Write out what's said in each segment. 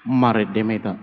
Mare demeta.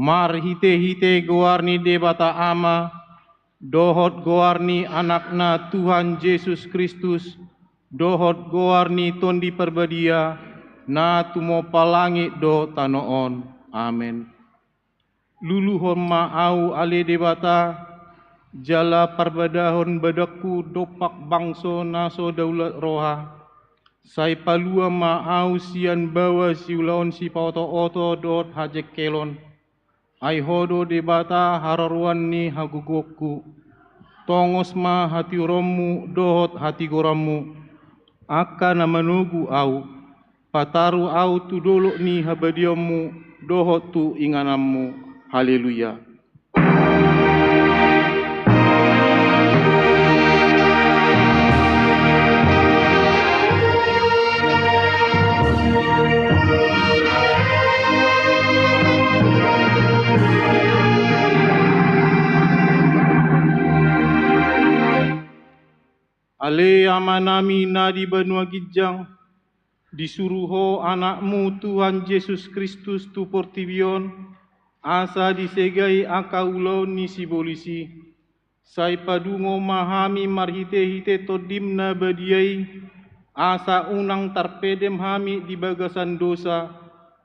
Mar hite-hite goarni debata ama, dohot goarni anakna Tuhan Yesus Kristus, dohot goarni tondi perbadia, na tumo palangi do tanoon. Amen. Luluhon ma'au ale debata, jala perbadahon badaku dopak bangso naso daulat roha, sai palua ma'au sian bawa siulaon si pauto-oto dot hajek kelon, ai hodo debata hararuan ni hagugokku, tongos ma hati romu dohot hati goramu, akan manugu au, pataru au tu dolo ni habadiamu, dohot tu inganammu. Haleluya. Ale amanami na di benua gijang, disuruho anakmu Tuhan Yesus Kristus tu portibion, asa disegai akaulo ni sibolisi, sai padungo mahami marhite-hite todimna badiai, asa unang tarpedem hami di bagasan dosa,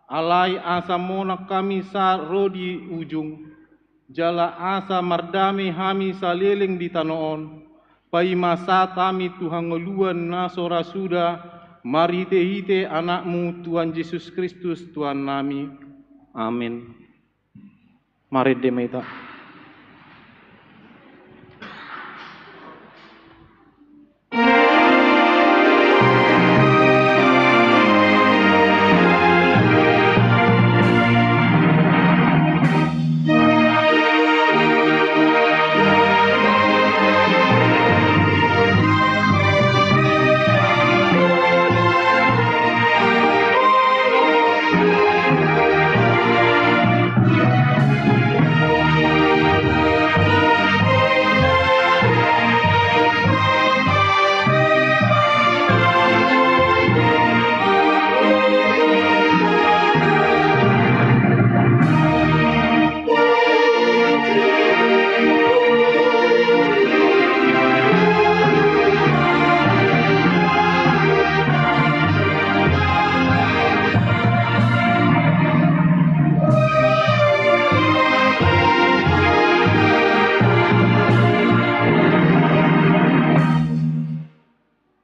alai asa monak kami saro di ujung, jala asa mardame hami saleleng di tanoon, pai masa tami Tuhan ngeluan nasora sudah, marhite-hite anakmu Tuhan Yesus Kristus Tuhan nami. Amin. Mari demeta.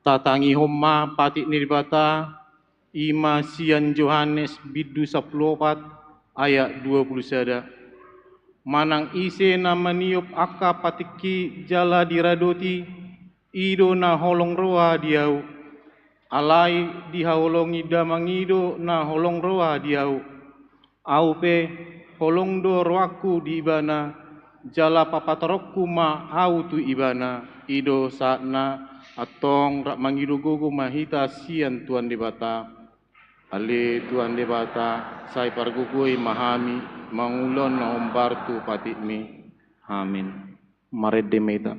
Tatangi homma patik nirbata, ima sian Yohanes bidu 14 ayat 20 sada. Manang ise na maniup aka patiki jala diradoti, ido na holong roa diau. Alai dihaolongi damangido na holong roa diau. Aupe holong do roaku di ibana, jala papatorokku ma au tu ibana, ido saatna atong rak mangido gogo mahita sian Tuan debata. Ale Tuan debata, sai pargugui mahami, mangulon na ombartu patitmi. Amin. Mared demeta.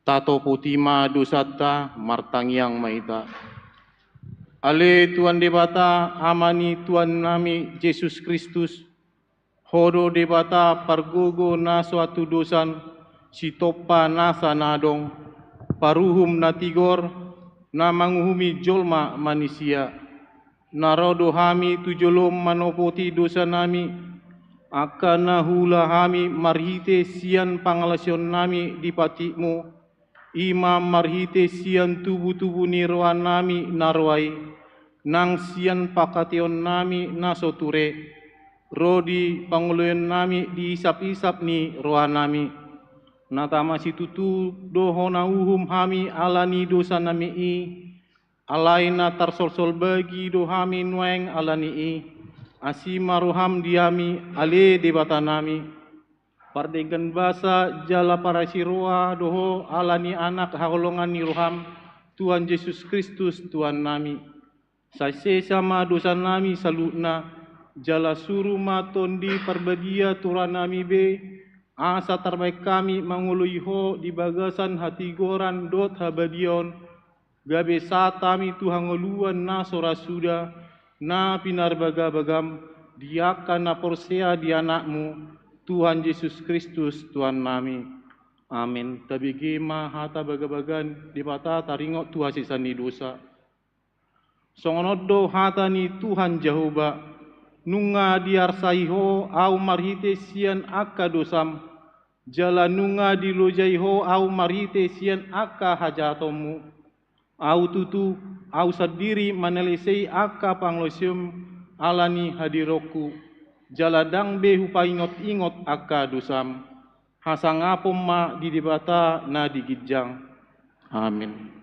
Tato putima dosata martangiang maita. Ale Tuan debata amani Tuan nami Yesus Kristus, hodo debata pargogo na suatu dosan, sitopa nasa nadong, paruhum na tigor, na manguhumi jolma manusia, Narodo hami tujolom manopoti dosa nami, akana hula hami marhite sian pangalasion nami di patikmu, ima marhite sian tubuh-tubuh nirwan nami narwai, nang sian pakation nami nasoture, rodi panguloyan nami diisap-isap ni rohan nami. Natama situtu dohona uhum hami alani dosa nami alaina tarsol-sol bagi dohami nueng alani asima roham diami ale debata nami. Pardegan basa jala para siroa doho alani anak hakolongan ni roham Tuhan Yesus Kristus Tuhan nami. Sase sama dosa nami salutna jala suruh maton di perbadia Tuhan nami be asa terbaik kami mangului ho di bagasan hati goran dot habadion gabe satami Tuhan ngoluan na sorasuda na pinar bagam diakan na porsea di anakmu Tuhan Yesus Kristus Tuhan nami. Amin. Tabigi hata bagabagan di bata taringot Tuhan sisani dosa. Songonodo hata ni Tuhan Jehovah nunga diarsaiho au marhite sian akka dosam jala nunga dilojaiho au marhite sian akka hajatomu au tutu au sadiri manelesei akka panglosium alani hadiroku jala dang be hupa ingot akka dosam hasangapom ma di debata na digijang. Amin.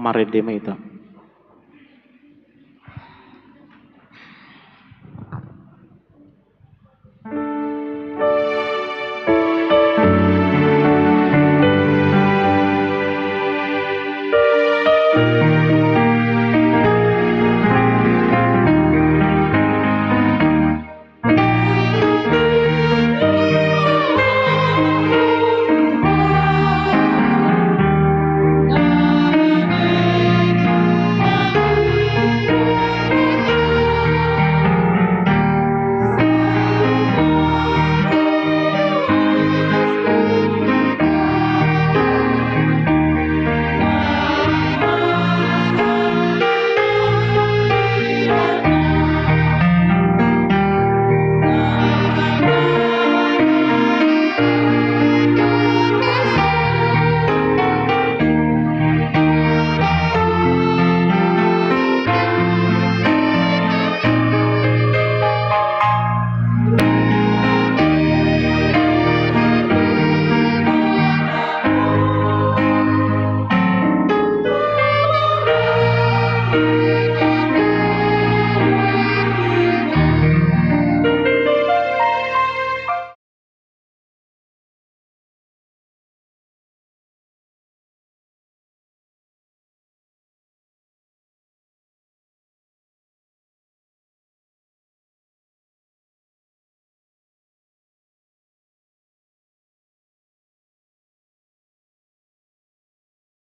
maredema ita.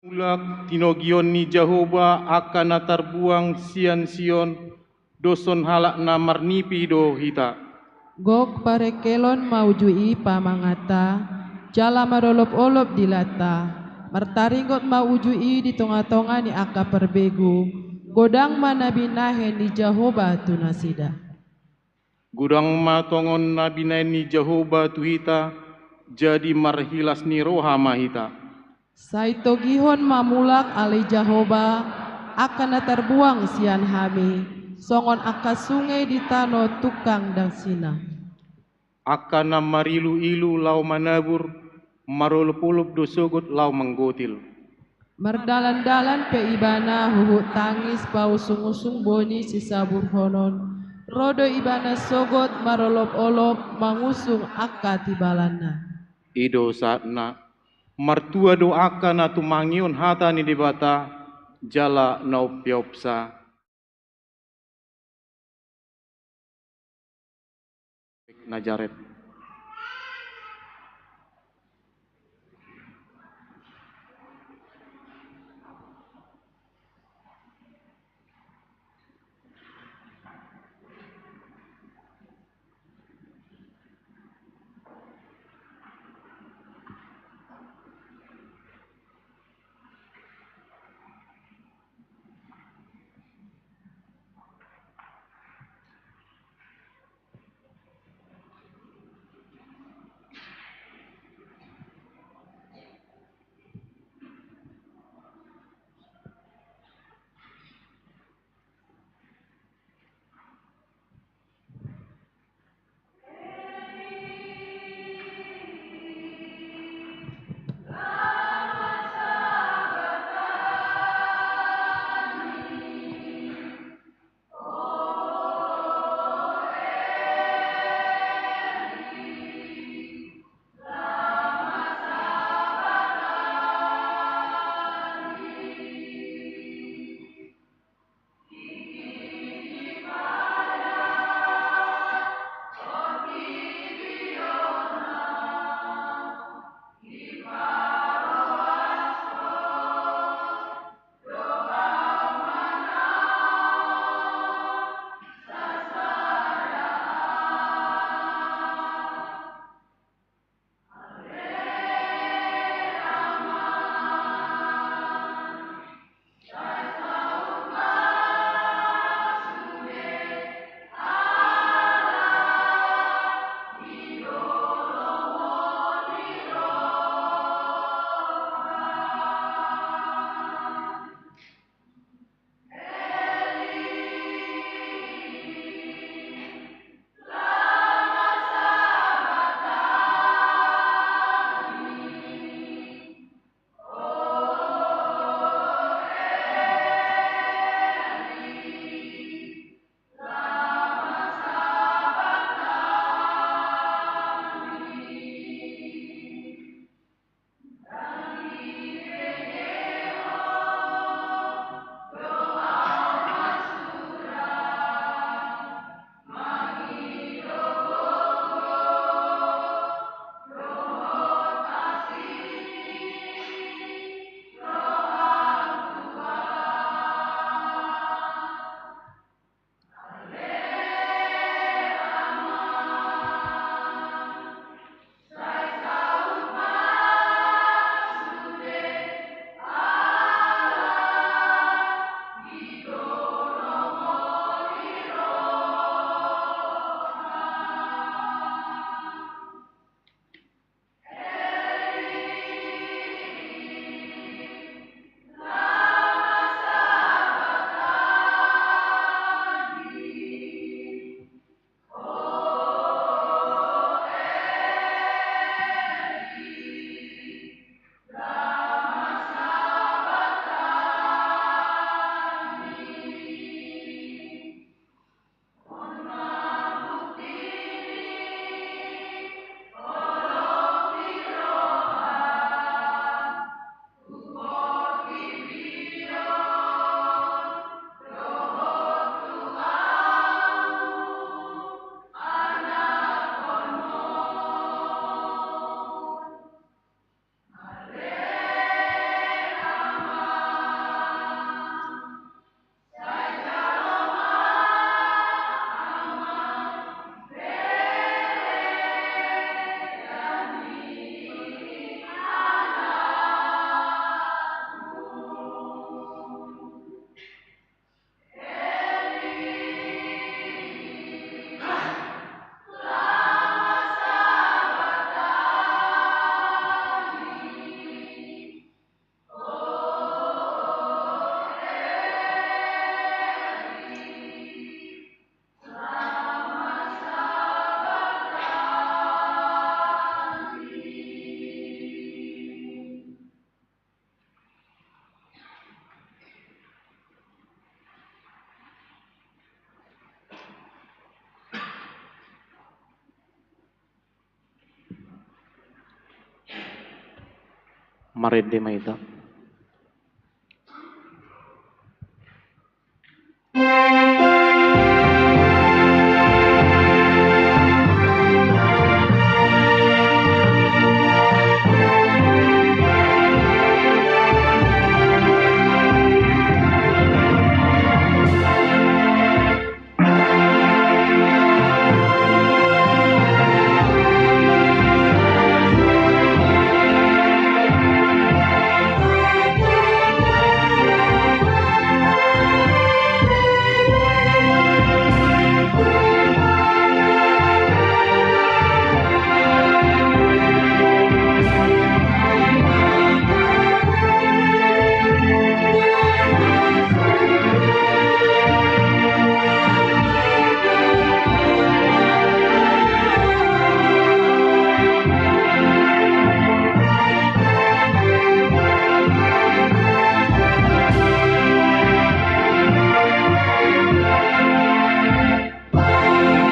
Mulak tinogion ni Jehovah akan terbuang sian-sion doson halak na marnipi do hita. Gok parekelon maujui pamangata, jala marolop-olop dilata, martaringgot maujui di tonga-tonga ni aka perbegu, godang manabinahe ni Jehovah tunasida. Gudang matongon nabinai ni Jehovah tu hita, jadi marhilas ni roha mahita. Saito gihon mamulak ali Jehovah, akan terbuang sian hami, songon aka sungai di tano tukang dan sina. Akana marilu-ilu lau manabur, marulup-ulup dosogot lau menggotil. Merdalan-dalan pe ibana huhut tangis bau sungusung boni sisabur honon, rodo ibana sogot marolop-olop mangusung aka tibalana. Ido saatna, martua doakan atu mangion hata ni debata, jala nau piopsa. Najaret. Marede maita.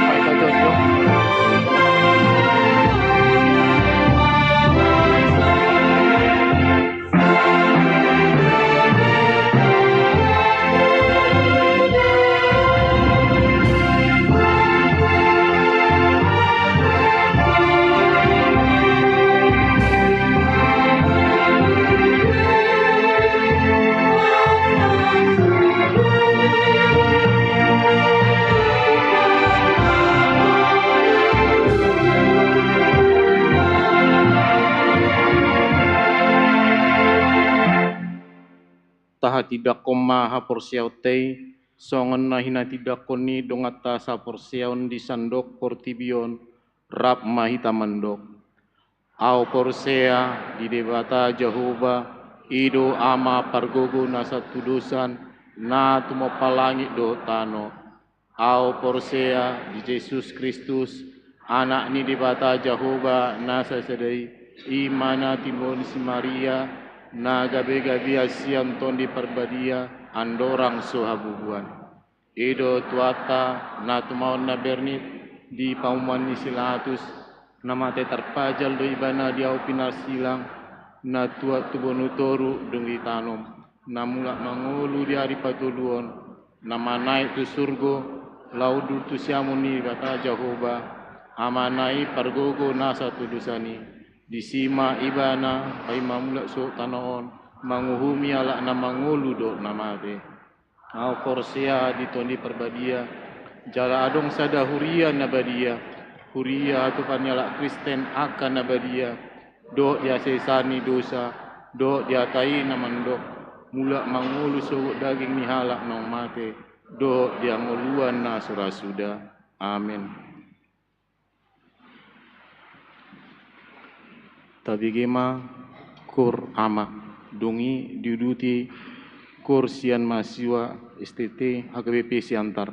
Maita Jojo. Taha tidak koma ha porsiautei, songon na hina tidak koni dongata sa porsiaun di sandok portibion, rap mahita mandok. Au porsea di debata Jehovah, ido ama pargogo nasa tudusan, na tumopalangi do tano. Au porsea di Yesus Kristus, anak ni debata Jehovah nasa sedai, imana timon si Maria, na gabe-gabe asian ton di perbadia, andorang sohabubuan. Ido tuata na tumaon na bernit, di pauman ni silatus, nama te terpajal do ibana diau pinar silang, na tua tubonutoru dungi tanom, na mulak mangulu di hari patuluon, nama naik tu surgo, laudu tu siamuni kata Jehovah, amanai pargogo nasa tudusani, disima ibana ay mamulak so tanoon, manguhumi alak na mangulu do namate. Au korsia ditondi perbadia, jala adong sada huria nabadia, huria tu panyalak Kristen akan nabadia, do dia sesani dosa, do dia tai namandok, mulak mangulu so daging ni halak nong mate, do dia ngoluan na surasuda. Amin. Tabigema kur ama dungi diuduti kur sian mahasiswa STT HKBP Siantar.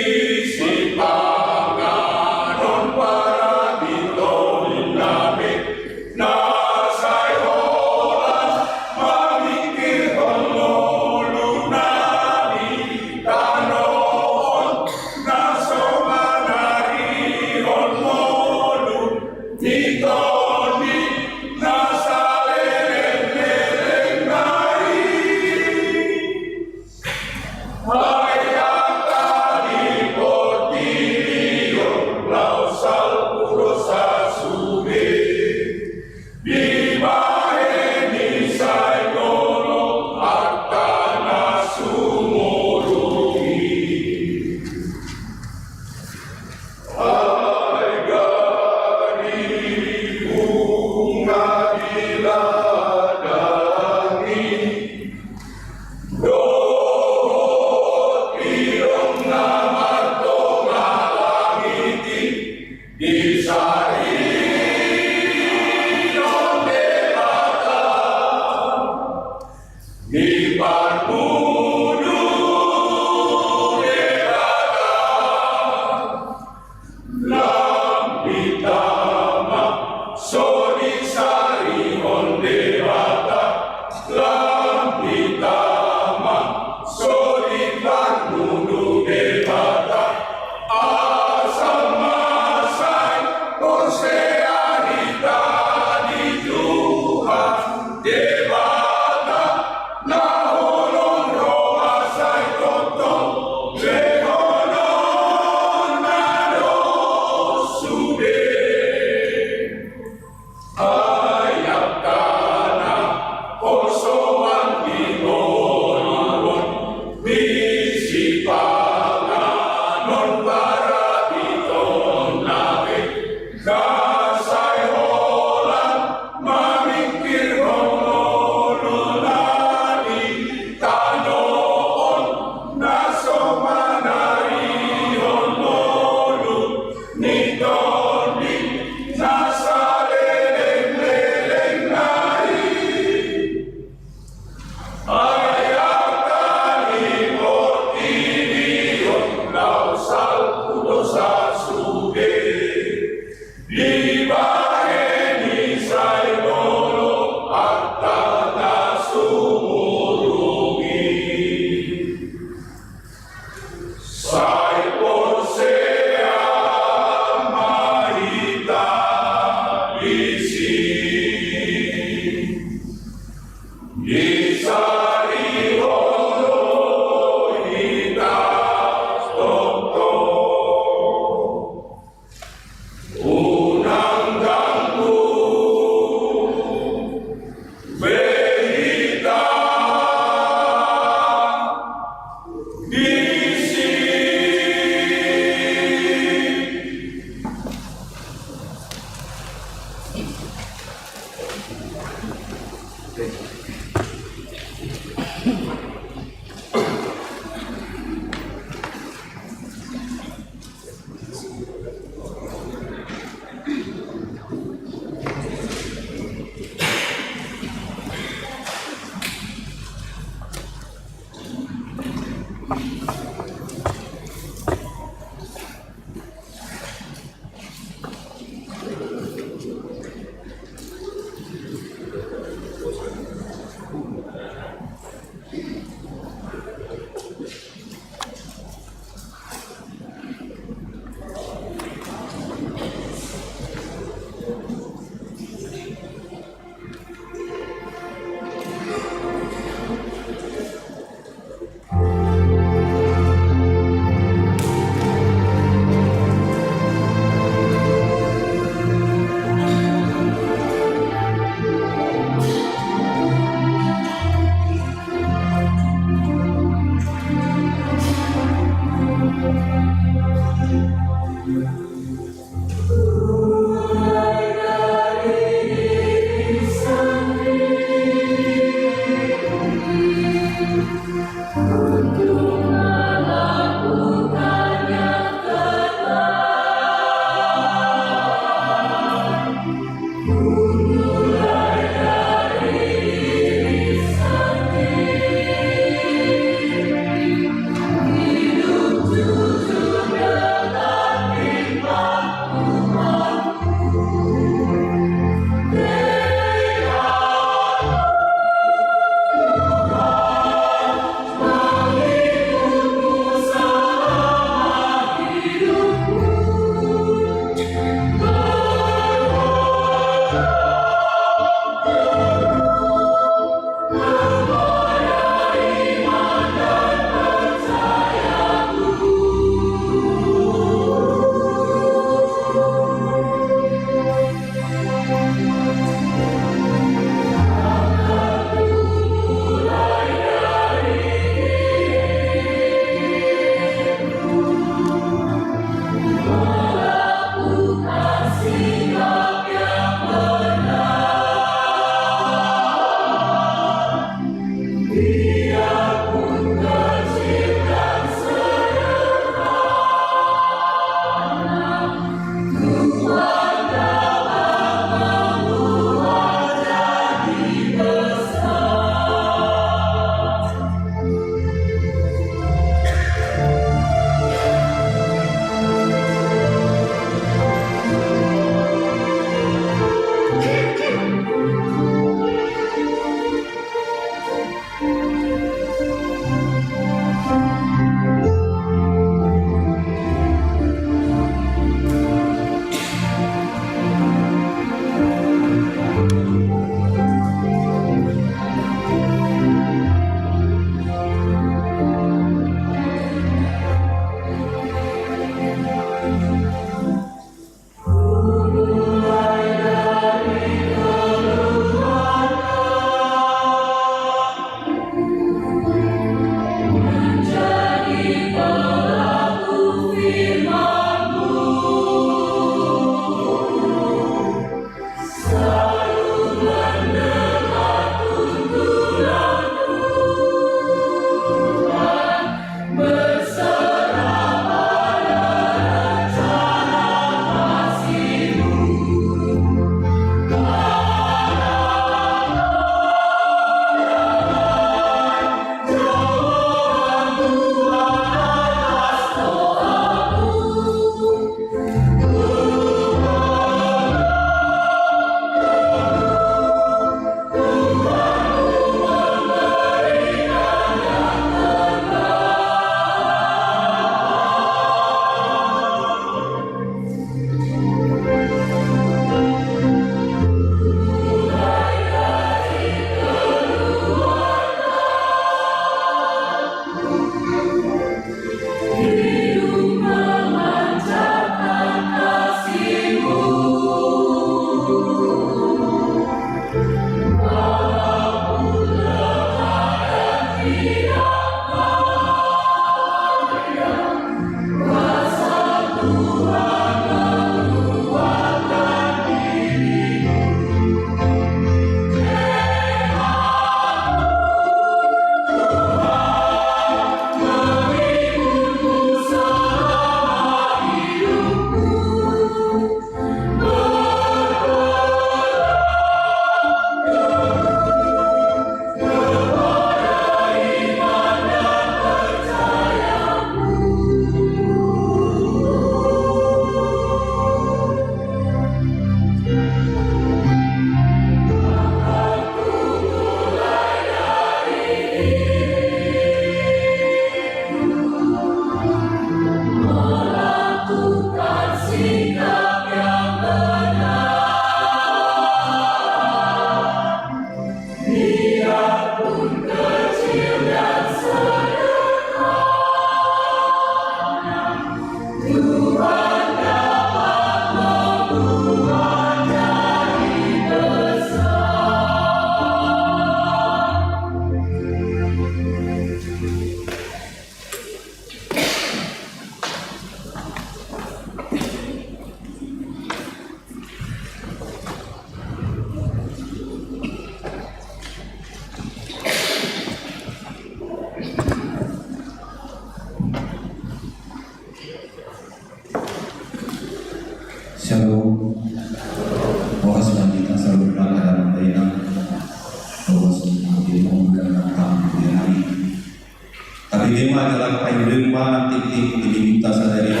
tema dalam paindema titik diminta sadario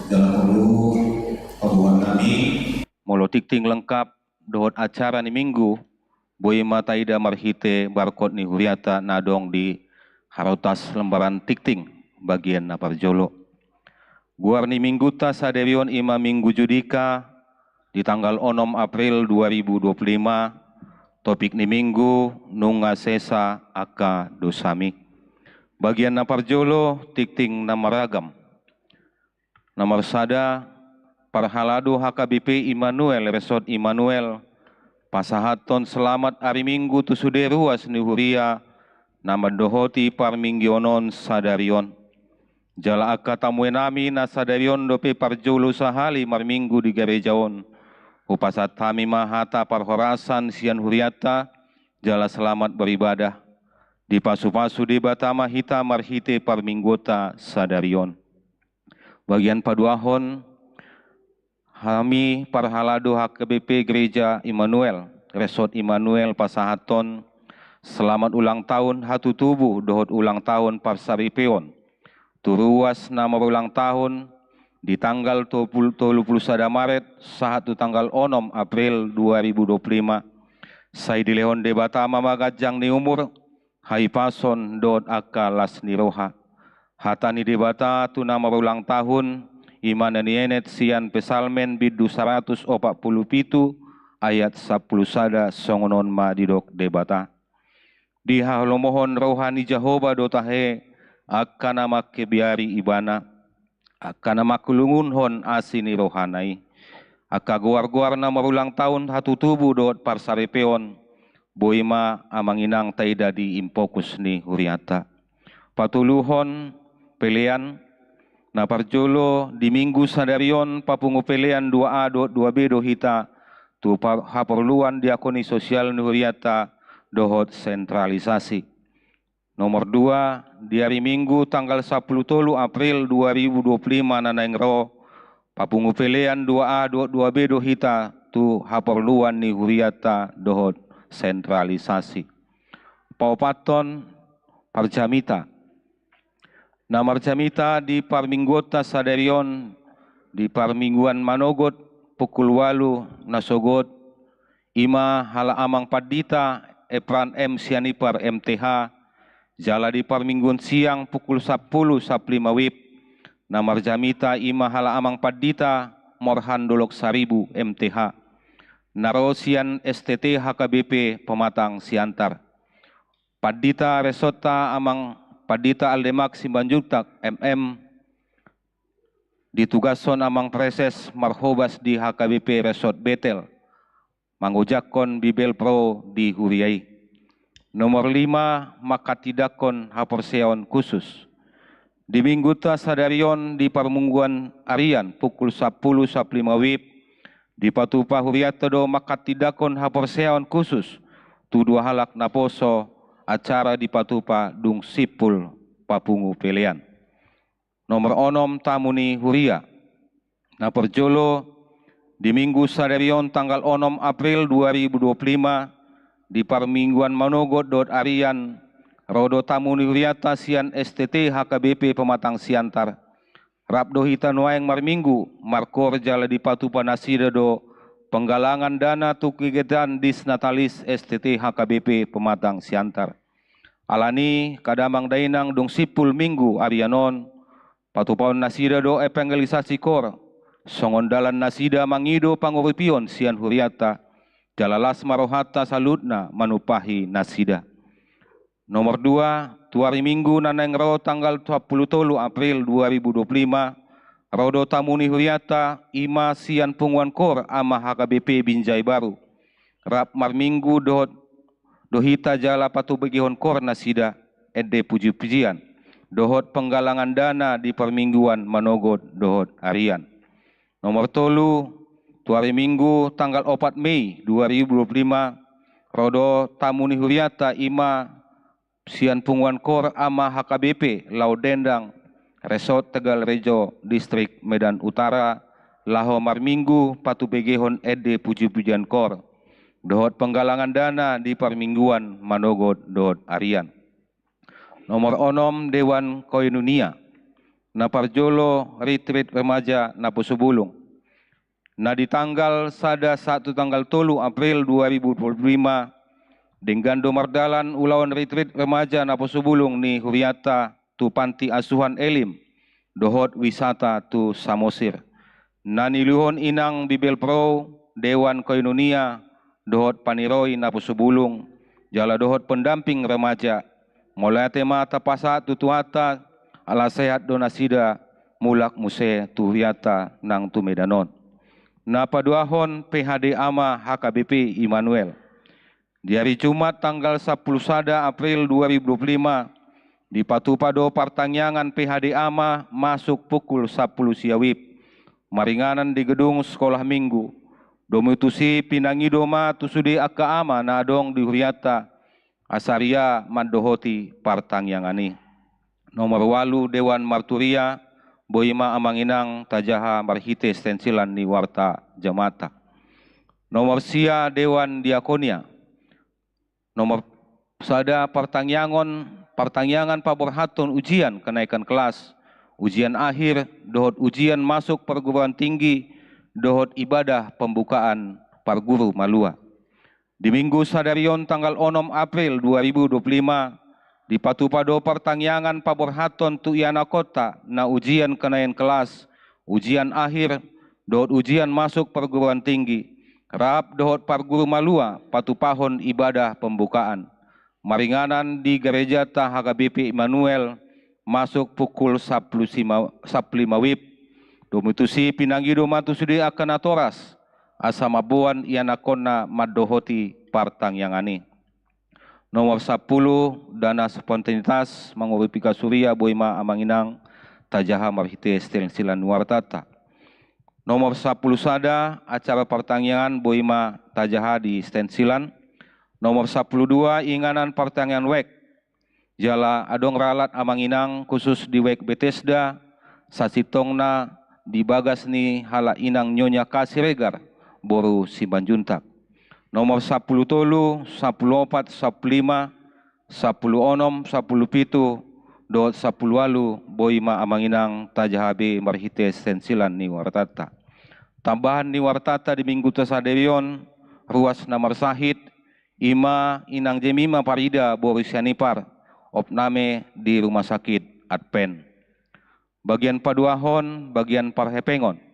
dalam perlu hubungan kami. Molo tikting lengkap dohot acara ni minggu boy mataida marhite barkot ni huriata nadong di harotas lembaran tikting bagian naparjolo. Guar ni minggu ta saderion ima minggu judika di tanggal 6 April 2025. Topik ni minggu nunga sesa aka dosami. Bagian naparjolo tikting namaragam. Nomor sada Parhalado HKBP Immanuel Resort Immanuel pasahaton selamat hari minggu tu suderuas ni huria nama dohoti parminggionon sadarion. Jala aka tamuenami na sadarion dope parjolo sahali marminggu di gerejaon. Upasat kami mahata parhorasan sian huriata jala selamat beribadah. Di pasu-pasu di batama hita marhite parminggota sadarion. Bagian paduahon kami Parhalado HKBP Gereja Immanuel Resort Immanuel pasahaton selamat ulang tahun hatu tubuh dohot ulang tahun parsaripeon. Turuas nama ulang tahun di tanggal 31 Maret saat tanggal 6 April 2025. Saya dilehon debatama magajang ni umur hai pason dot akalas ni roha. Hatani debata tu nama ulang tahun iman ni enet sian pesalmen bidu 147 ayat 10 sada songonon ma didok debata. Di halomohon rohani Jehovah dotahe akan nama kebiari ibana akan nama kulungunhon asini rohanai. Aka guar-guar nama ulang tahun hatu tubuh dot parsarepeon boima amanginang taida di impokus ni huriata. Patuluhon pelean na parjolo di minggu sadarion papungu pelean 2A dot 2B dohita tu haperluan diakoni sosial ni huriata dohot sentralisasi. Nomor 2 di hari minggu tanggal 10 April 2025 nanaingro papungu pelean 2A dot 2B dohita tu haperluan ni huriata dohot sentralisasi. Paupaton parjamita. Na marjamita di parminggota sadarion di parmingguan manogot pukul 8 nasogot ima hala amang padita epran M sianipar MTH jala di parmingguan siang pukul 10 saplima wib. Na marjamita ima hala amang padita morhan dolok 1000 MTH. Narosian STT HKBP Pematang Siantar. Padita Resota amang Padita Aldemak Simbanjuktak MM ditugason amang preses marhobas di HKBP Resort Betel. Mangujakon Bibel Pro di Huriai. Nomor 5 makatidakon haporseon khusus. Di minggu ta sadarion di parmungguan arian pukul 10 saplima wib di patupa huriata do makatidakon haporseon khusus tu dua halak naposo acara di patupa dung sipul papungu pelean. Nomor 6 tamuni huria na perjolo di minggu sadarion tanggal 6 April 2025 di parmingguan manogot dot arian rodo tamuni huriata sian STT HKBP Pematang Siantar. Rabdo hita nuaeng marminggu markor jala di patupa nasida do penggalangan dana tu kegiatan disnatalis STT HKBP Pematang Siantar. Alani kadamang dainang dong sipul minggu arianon patupaon nasida do evangelisasi kor songon dalan nasida mangido panguripion sian huriata jalalas marohata salutna manupahi nasida. Nomor 2 tuari minggu naneng ro tanggal 23 April 2025 rodo tamuni huriata ima sian punguan kor ama HKBP Binjai Baru. Rap marminggu dohita jala patu begihon kor nasida ede puji-pujian. Dohot penggalangan dana di permingguan manogot dohot harian. Nomor 3 tuari minggu tanggal 4 Mei 2025 rodo tamuni huriata ima sian punguan kor ama HKBP Laudendang Resort Tegal Rejo Distrik Medan Utara laho marminggu patu begehon ede puji-pujian kor dohot penggalangan dana di permingguan manogot dohot arian. Nomor 6 Dewan Koinonia na parjolo retreat remaja na Pusubulung. Na di tanggal 1 April 2025 dengan domardalan ulawan retreat remaja na Pusubulung ni Huriata tu panti asuhan Elim dohot wisata tu Samosir. Na niluhon inang Bibel Pro Dewan Koinonia dohot paniroi na Pusubulung jala dohot pendamping remaja mulai tema tapasa tutuata ala sehat donasida mulak muse tu Huriata nang tu Medanon. Na paduahon PHD AMA HKBP Immanuel. Di hari Jumat tanggal 10 April 2025 di Patupado Partangyangan PHD AMA masuk pukul 10 siawib. Maringanan di gedung sekolah minggu. Domitusi pinangidoma tusudi akka AMA nadong di Huriata asaria mandohoti Partangyangani. Nomor 8 Dewan Marturia Boima Amanginang Tajaha Marhite stensilan ni Warta Jamata. Nomor sia Dewan Diakonia. Nomor sada Partangyangan Paborhaton ujian kenaikan kelas, ujian akhir, dohot ujian masuk perguruan tinggi, dohot ibadah pembukaan parguru Malua. Di Minggu Sadarion tanggal 6 April 2025 di Patupado Partangyangan Paborhaton tu Iana Kota na ujian kenaikan kelas, ujian akhir, dohot ujian masuk perguruan tinggi, rap dohot parguru Malua patupahon ibadah pembukaan. Maringanan di gereja HKBP Immanuel masuk pukul 15 wib. Domitusi pinanggido matusudi akan atoras asamabuan Iana Kona madohoti Partangyangani. Nomor 10 dana spontanitas manguripika Surya Boima Amanginang Tajaha Marhite stensilan Wartata. Nomor 10 sada acara Partangyangan Boima Tajaha di stensilan. Nomor 12 inganan Partangyangan Wek jala adong ralat Amanginang khusus di Wek Bethesda sasitongna di bagasni hala inang Nyonya Kasiregar boru Sibanjuntak. Nomor 10 tolu, 10 opat, 10 lima, 10 onom, 10 pitu, dohot 10 walu, Boima Amanginang Tajahabe Marhite stensilan ni Wartata. Tambahan ni Wartata di Minggu Tasaderion, ruas namar sahid, Ima Inang Jemima Parida Boris Yanipar, opname di Rumah Sakit Adpen. Bagian paduahon, bagian parhepengon.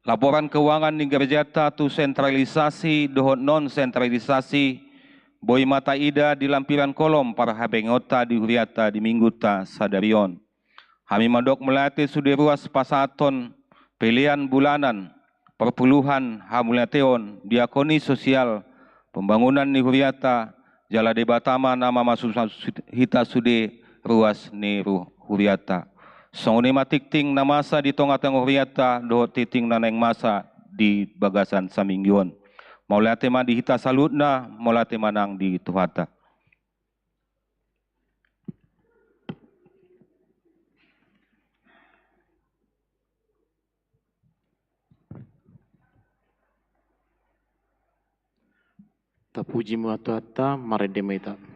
Laporan keuangan di Gerjata tu sentralisasi dohot non sentralisasi Boima Taida di lampiran kolom para habengota di Huriata di Minggu ta Sadarion. Kami mandok melatih sudi ruas pasaton pilihan bulanan perpuluhan hamulateon diakoni sosial pembangunan di Huriata jala debatama nama masuk hita sudi ruas ni Huriata. Songoni matikting na masa di tongatang Huriata do titing naneng masa di bagasan Saminggion. Maulate man di hita salutna, maulate manang di Tuhata. Tapuji muatuata maredemeta.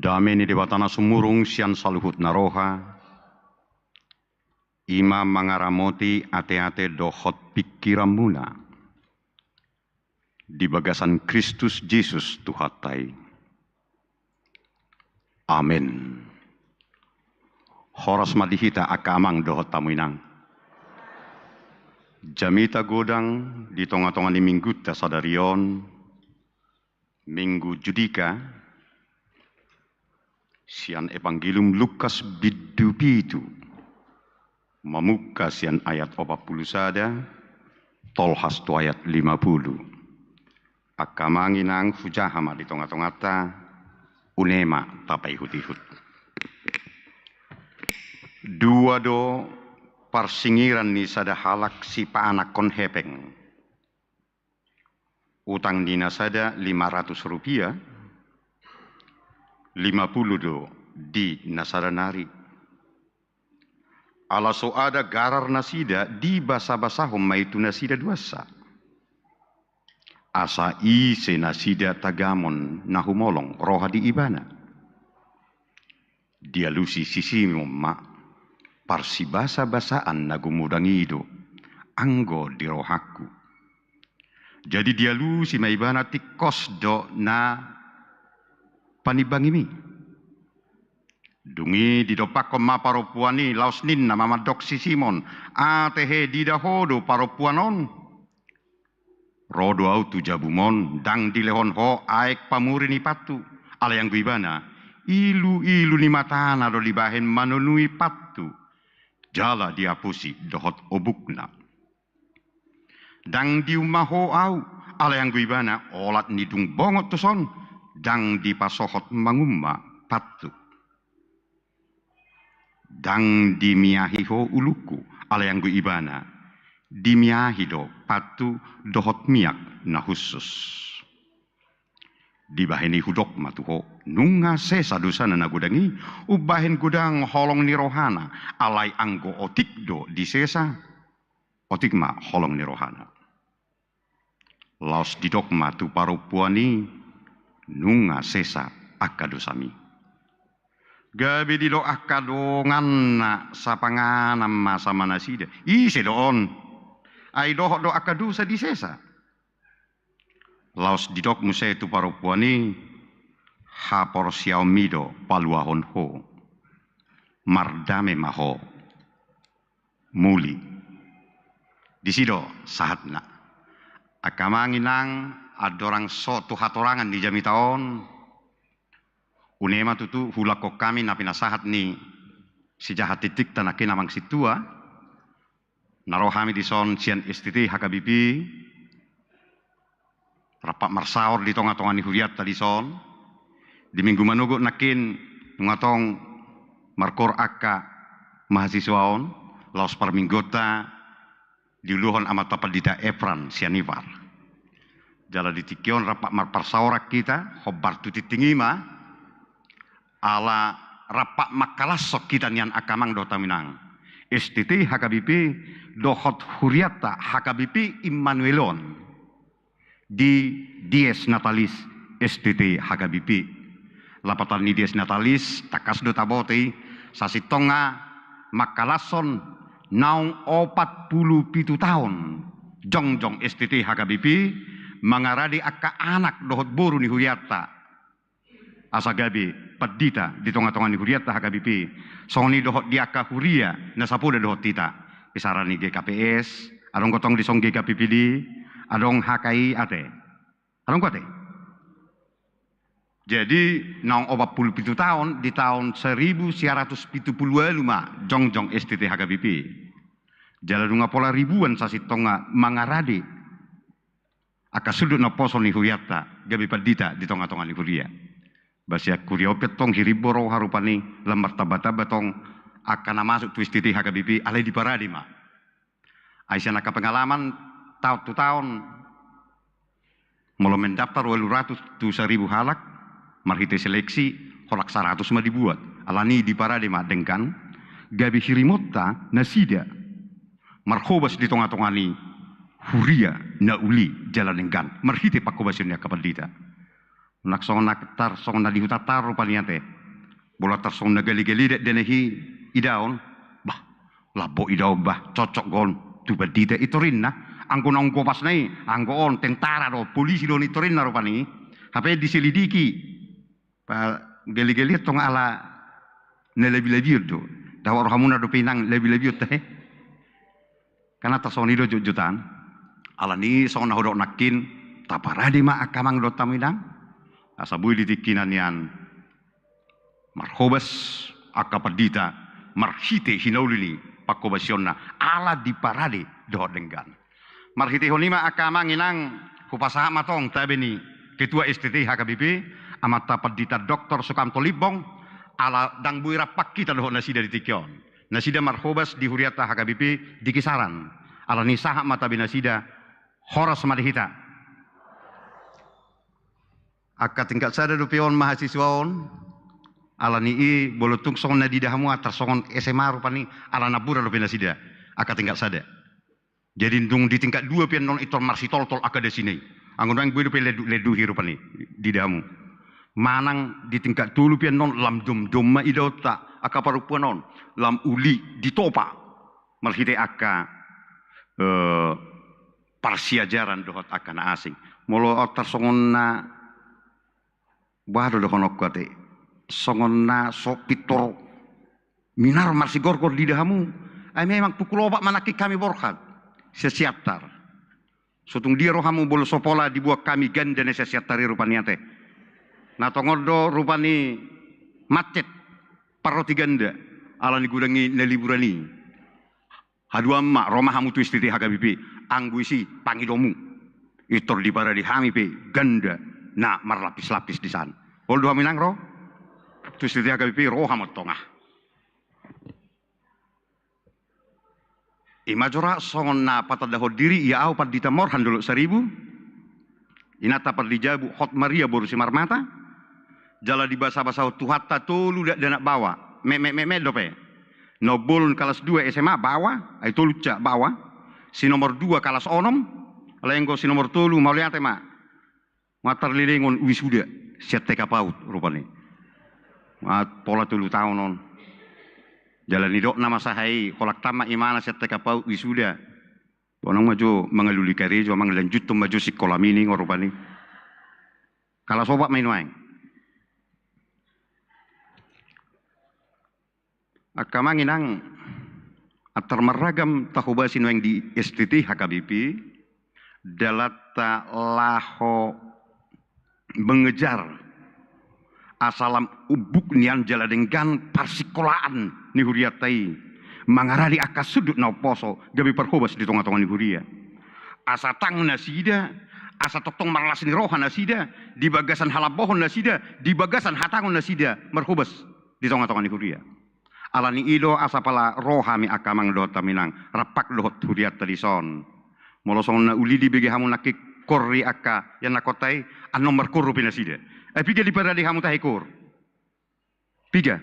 Dameni debatana sumurung sian saluhut naroha, ima mangaramoti ate-ate dohot pikiran muna, di bagasan Kristus Yesus Tuhatai. Amin. Horas madihita akamang dohot tamuinang. Jamita godang di tonga-tonga ni minggu ta sadarion, minggu judika, sian Evangelium Lukas bidu-bidu, memuka sian ayat 40 sada, tolhas tu ayat 50. Akamanginang hujahama di tonga-tonga ta, unema tapai hut-hut. Dua do parsingiran ni sada halak si paanak kon hepeng. Utang dina sada 500 rupiah, 50 do di nasada nari. Ala so ada garar nasida di basa-basahom maitu nasida duasa. Asa ise nasida tagamon nahumolong roha di ibana. Dia lusi sisi mak. Parsi basa-basaan nagumudangido, anggo di rohaku. Jadi dia lu si maibana tikos do na panibangimi. Dungi di dopako ma paropuani laos nin na mamadok si Simon, atehe di dahodo paropuanon. Rodo au tu jabumon, dang di lehon ho aek pamuri ni patu. Ala yang guibana, ilu-ilu ni matana do libahen manunui patu. Jala diapusi dohot obukna. Dang diumaho au, ala yang guibana olat nidung bongot tuson, dang dipasohot mangumma patu. Dang dimiahi ho uluku, ala yang guibana, dimiahi do patu dohot miak na khusus. Dibaheni hudok matuho nunga sesa dosana na gudangi ubahen gudang holong ni rohana alai anggo otik do di sesa otik ma holong ni rohana laos didok matu parupuani nunga sesa akadosami gabi didok akadongan na sapangana masa manasida ise doon ai dohok do akadosa di sesa. Laos didok musai tu parupuani hapor siaumido paluahon ho mardame maho muli di sido sahatna akamanginang adorang so tu hatorangan di jami taon unema tutu hulako kami na pinasahat ni si jahat titik tanakin namang situa narohami di son sian STT HKBP rapat marsaor di tonga-tonga ni huriat tadi son di minggu manugo nakin ngatong markor akka mahasiswaon laos parminggota diuluhon amat tapadita Efran sianivar jala ditikion rapat marparsaorak kita hobar tuti tingima ala rapat makalasok kita nian akamang dota minang STT HKBP dohot huriata HKBP Immanuelon di Dies Natalis STT HKBP lapatan ni Dies Natalis takas do tabote sasitonga makalason naung 47 tahun jongjong STT HKBP mangaradi akka anak dohot boru ni huriata asagabi padita di tonga-tonga ni huriata HKBP songni dohot di akka huria nasapuda dohot tita isarani GKPS adong gotong di song GKPPD adong HKI ate. Adong kuate. Jadi naung 47 tahun di tahun 1972 jongjong STT HKBP. Jaladunga pola ribuan sasitonga mangarade. Aka sudut na poso ni huyata gabi padita di tonga-tonga ni huria. Basia kuriopet tong hiriboro harupani lembar tabata tong akan masuk tu STT HKBP alai di paradima. Aisyah naka pengalaman tahun mulai mendaftar 200 tu 1000 halak marhite seleksi holak 100 mah dibuat alani di paradema dengkan gabi hirimota nasida marhobas di tonga-tongani huria na uli jalan dengkan marhite pakobasnya kapaldita nak song nak tar song na dihutatar rupanya teh bola tersong nagali-gali denehi idaon, bah, labo idao bah, cocok gon, tu badita itorin na, angko nongko pas nai, angko on tentara do, polisi do itorin na rupani, hape diselidiki, pa gali-gali tong ala nelebi-lebi do, dawar hamuna do pinang lebi-lebi teh, karena tersong nido jutaan, ala ni song nahodok nakin, taparadi ma akamang do taminang, asabui ditikinan yan. Marhobas akaperdita marhite hinaulili pakobasionna ala di parade dohot denggan. Marhite honima akamang inang hupasaha matong tabeni ketua STT HKBP amata perdita Dr. Sukamto Libong ala dang buira pak kita dohot nasida di tikion. Nasida marhobas di huriata HKBP di kisaran. Ala nisaha mata binasida horas madihita. Akka tingkat sada dupion mahasiswaon ala ni bolotung songon na didahamu atar songon SMA rupani ala nabura lo penasida aka tingkat sada jadi dung di tingkat 2 pian non itor marsi tol aka de sini anggon ang buido pe ledu hirupani didahamu manang di tingkat 2 pian non lam dum ma idota aka parupuan non lam uli ditopa marhite aka parsiajaran dohot akan asing molo atar songon na bahado dohonok kate songon na sopitor minar marsi gorgor di dahamu ay memang pukul obat manaki kami borhat sesiatar sutung dia rohamu bolo sopola dibuat kami ganda ne sesiatari rupanya teh na tongodo rupani macet paroti ganda ala ni gudangi neliburani hadua mak romahamu tu istiti HKBP angguisi pangidomu itor di para di hami pe ganda na marlapis-lapis di sana ol doa minang roh tu istiti HKBP rohamot tongah. Imajora songon na patadaho diri ia au pad ditamor handuluk 1000. Inata pad dijabu hot Maria boru si marmata. Jala di basa-basa tuhatta tolu danak bawa. Me dope. Nobul kelas 2 SMA bawa, ai tolu cak bawa. Si nomor 2 kelas onom, lenggo si nomor tolu mau lihat ema. Matar lilingon wisuda siat teka paut rupane. Pola 10 tahun non jalan idok nama sahai kolak tamak imana seteka pau wisuda bonong maju mengaluli kari jo mangalanjut tum maju sekolah mini ngorupani kalau sobat main waeng akamang inang atar maragam tahubasin waeng di STT HKBP dalata laho mengejar asalam ubuk nian jaladenggan parsikolaan ni huriatai mangaradi akas sudut na poso gabi perhobas di tonga-tonga ni huria asa tang nasida asa totong marlas ni rohan nasida di bagasan halabohon nasida di bagasan hatangon nasida merhobas di tonga-tonga ni huria alani ido asa pala rohami akamang dota minang rapak dohot huriat tadison molosong na uli di bege hamu nakik korri akka yang nakotai an nomor korupi nasida piga di parade hamu tahikor. Piga.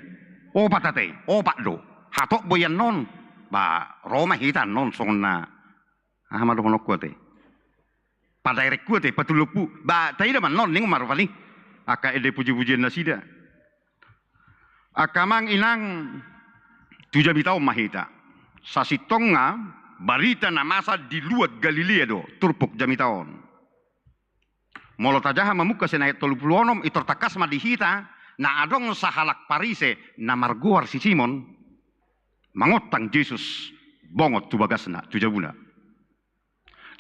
Opat tate, opat do. Hatok boyan non. Ba Roma hitan non songna. Ahmad honok kuate. Pada erek kuate patulupu. Ba taida man non ning marufali. Aka ede puji-pujian nasida. Akamang inang tuja bitau mahita. Sasitonga barita namasa di luar Galilea do. Turpuk jamitaon. Molo tajaha mamuka senait 36 itor takas madihita na adong sahalak parise na marguar si Simon mangotang Yesus bongot tu bagasna tu jabuna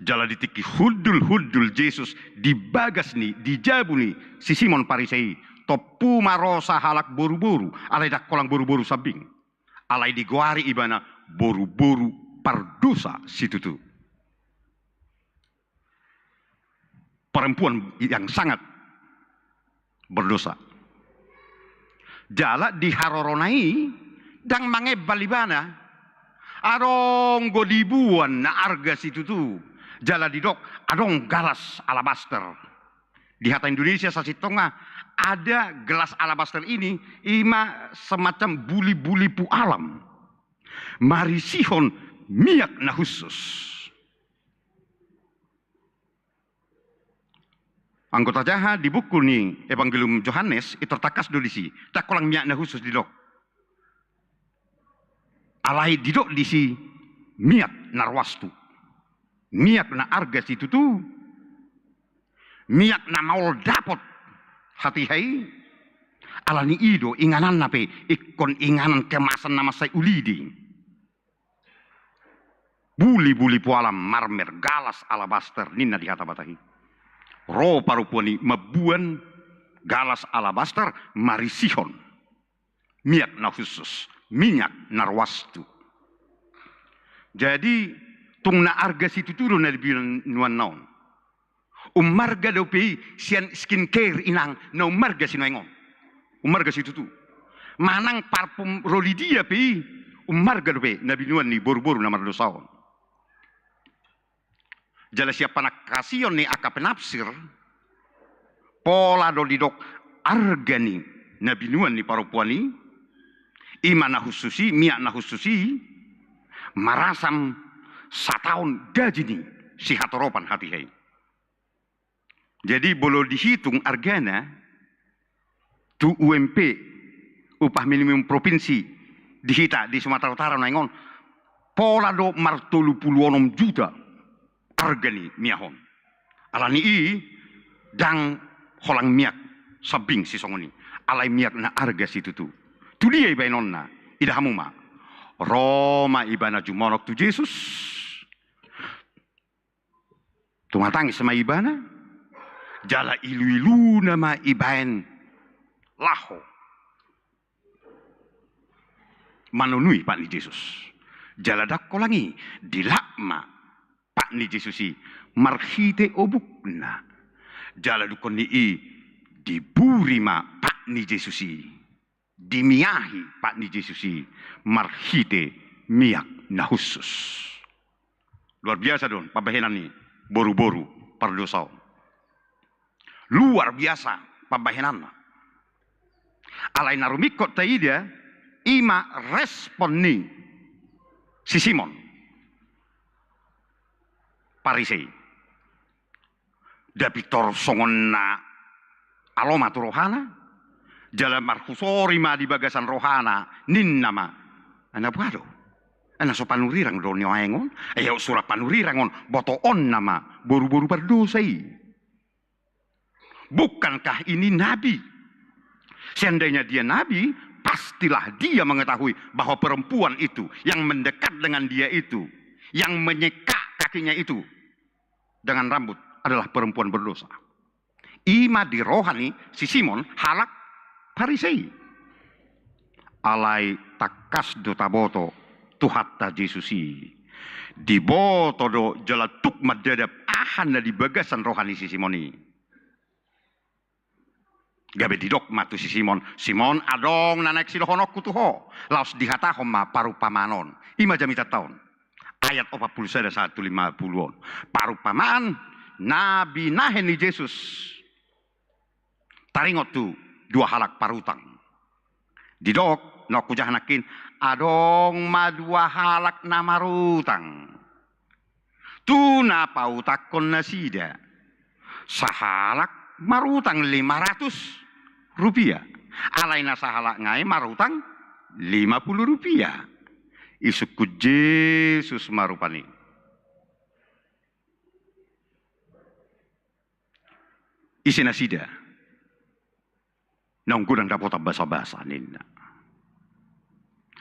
jala ditiki hudul Yesus di bagas ni di jabuni si Simon parisei topu maro sahalak boru-boru alai dak kolang boru-boru sabing alai digoari ibana boru-boru pardosa situtu perempuan yang sangat berdosa. Jala diharoronai dang mange balibana arong godibuan na arga situ tu. Jala didok adong galas alabaster. Di hata Indonesia sasitonga ada gelas alabaster ini ima semacam buli-buli pu alam. Marisihon miak na khusus. Anggota jaha di buku ni Evangelium Yohanes itu tertakas do disi. Tak kolang miakna khusus didok. Alai didok disi miak narwastu. Miak na arga situ tu. Miak na maul dapot hati hai. Alani ido inganan nape ikon inganan kemasan nama saya ulidi. Buli-buli pualam marmer galas alabaster nina di hata batahi. Ro parupuani mabuan galas alabaster marisihon. Miak na khusus, minyak narwastu. Jadi tung na arga situ turun na dibilang nuan naon. Umarga dope sian skincare inang na umarga sinoengon. Umarga situ tu. Manang parfum rolidia pe umarga dope na binuan ni boru-boru na mardosaon. Jala siapa nak kasion ni aka penafsir pola do didok argani nabinuan ni parupuani iman na hususi miak na hususi marasam sataun gaji ni si hatoropan hati hai. Jadi boleh dihitung argana tu UMP upah minimum provinsi dihita di Sumatera Utara naingon pola do martolu puluonom juta argani miahon. Alani i dang holang miak sabing si songoni. Alai miak na arga situ tu. Tu dia ibainon na ida hamuma. Roma ibana jumonok tu Yesus. Tumatangi sama ibana. Jala ilu-ilu nama ibain laho. Manunui Pak ni Yesus. Jala dak kolangi dilakma Pak ni Jesusi marhite obukna jala dukon ni i diburi ma Pak ni Jesusi dimiahi Pak ni Jesusi marhite miak na khusus. Luar biasa don pabahenan ni boru-boru pardosau. Luar biasa pabahenan. Alai narumikot taida ima respon ni si Simon Parisei. Dapitor songon na aloma tu rohana. Jala marhusori ma di bagasan rohana. Nin nama. Ana buado. Ana so panurirang do nyoaengon. Ayaw surah panurirangon. Boto on nama. Boru-boru berdosai. Bukankah ini nabi? Seandainya dia nabi. Pastilah dia mengetahui bahwa perempuan itu. Yang mendekat dengan dia itu. Yang menyekak kakinya itu dengan rambut adalah perempuan berdosa. Ima di rohani si Simon halak Parisei. Alai takas do taboto tuhatta Jesusi. Di boto do jalatuk madadap ahan na di bagasan rohani si Simoni. Gabe didok matu si Simon. Simon adong nanek silohonok kutuho. Laos dihatahom ma parupamanon. Ima jamita tahun. Ayat 41 150. Parupamaan Nabi nahen ni Yesus. Taringot tu dua halak parutang. Didok nok kujahanakin adong ma dua halak na marutang. Tu na pautakon na sida. Sahalak marutang 500 rupiah. Alai na sahalak ngai marutang 50 rupiah. Isuku Yesus marupani. Isi nasida. Nang gudang dapota basa-basa nina.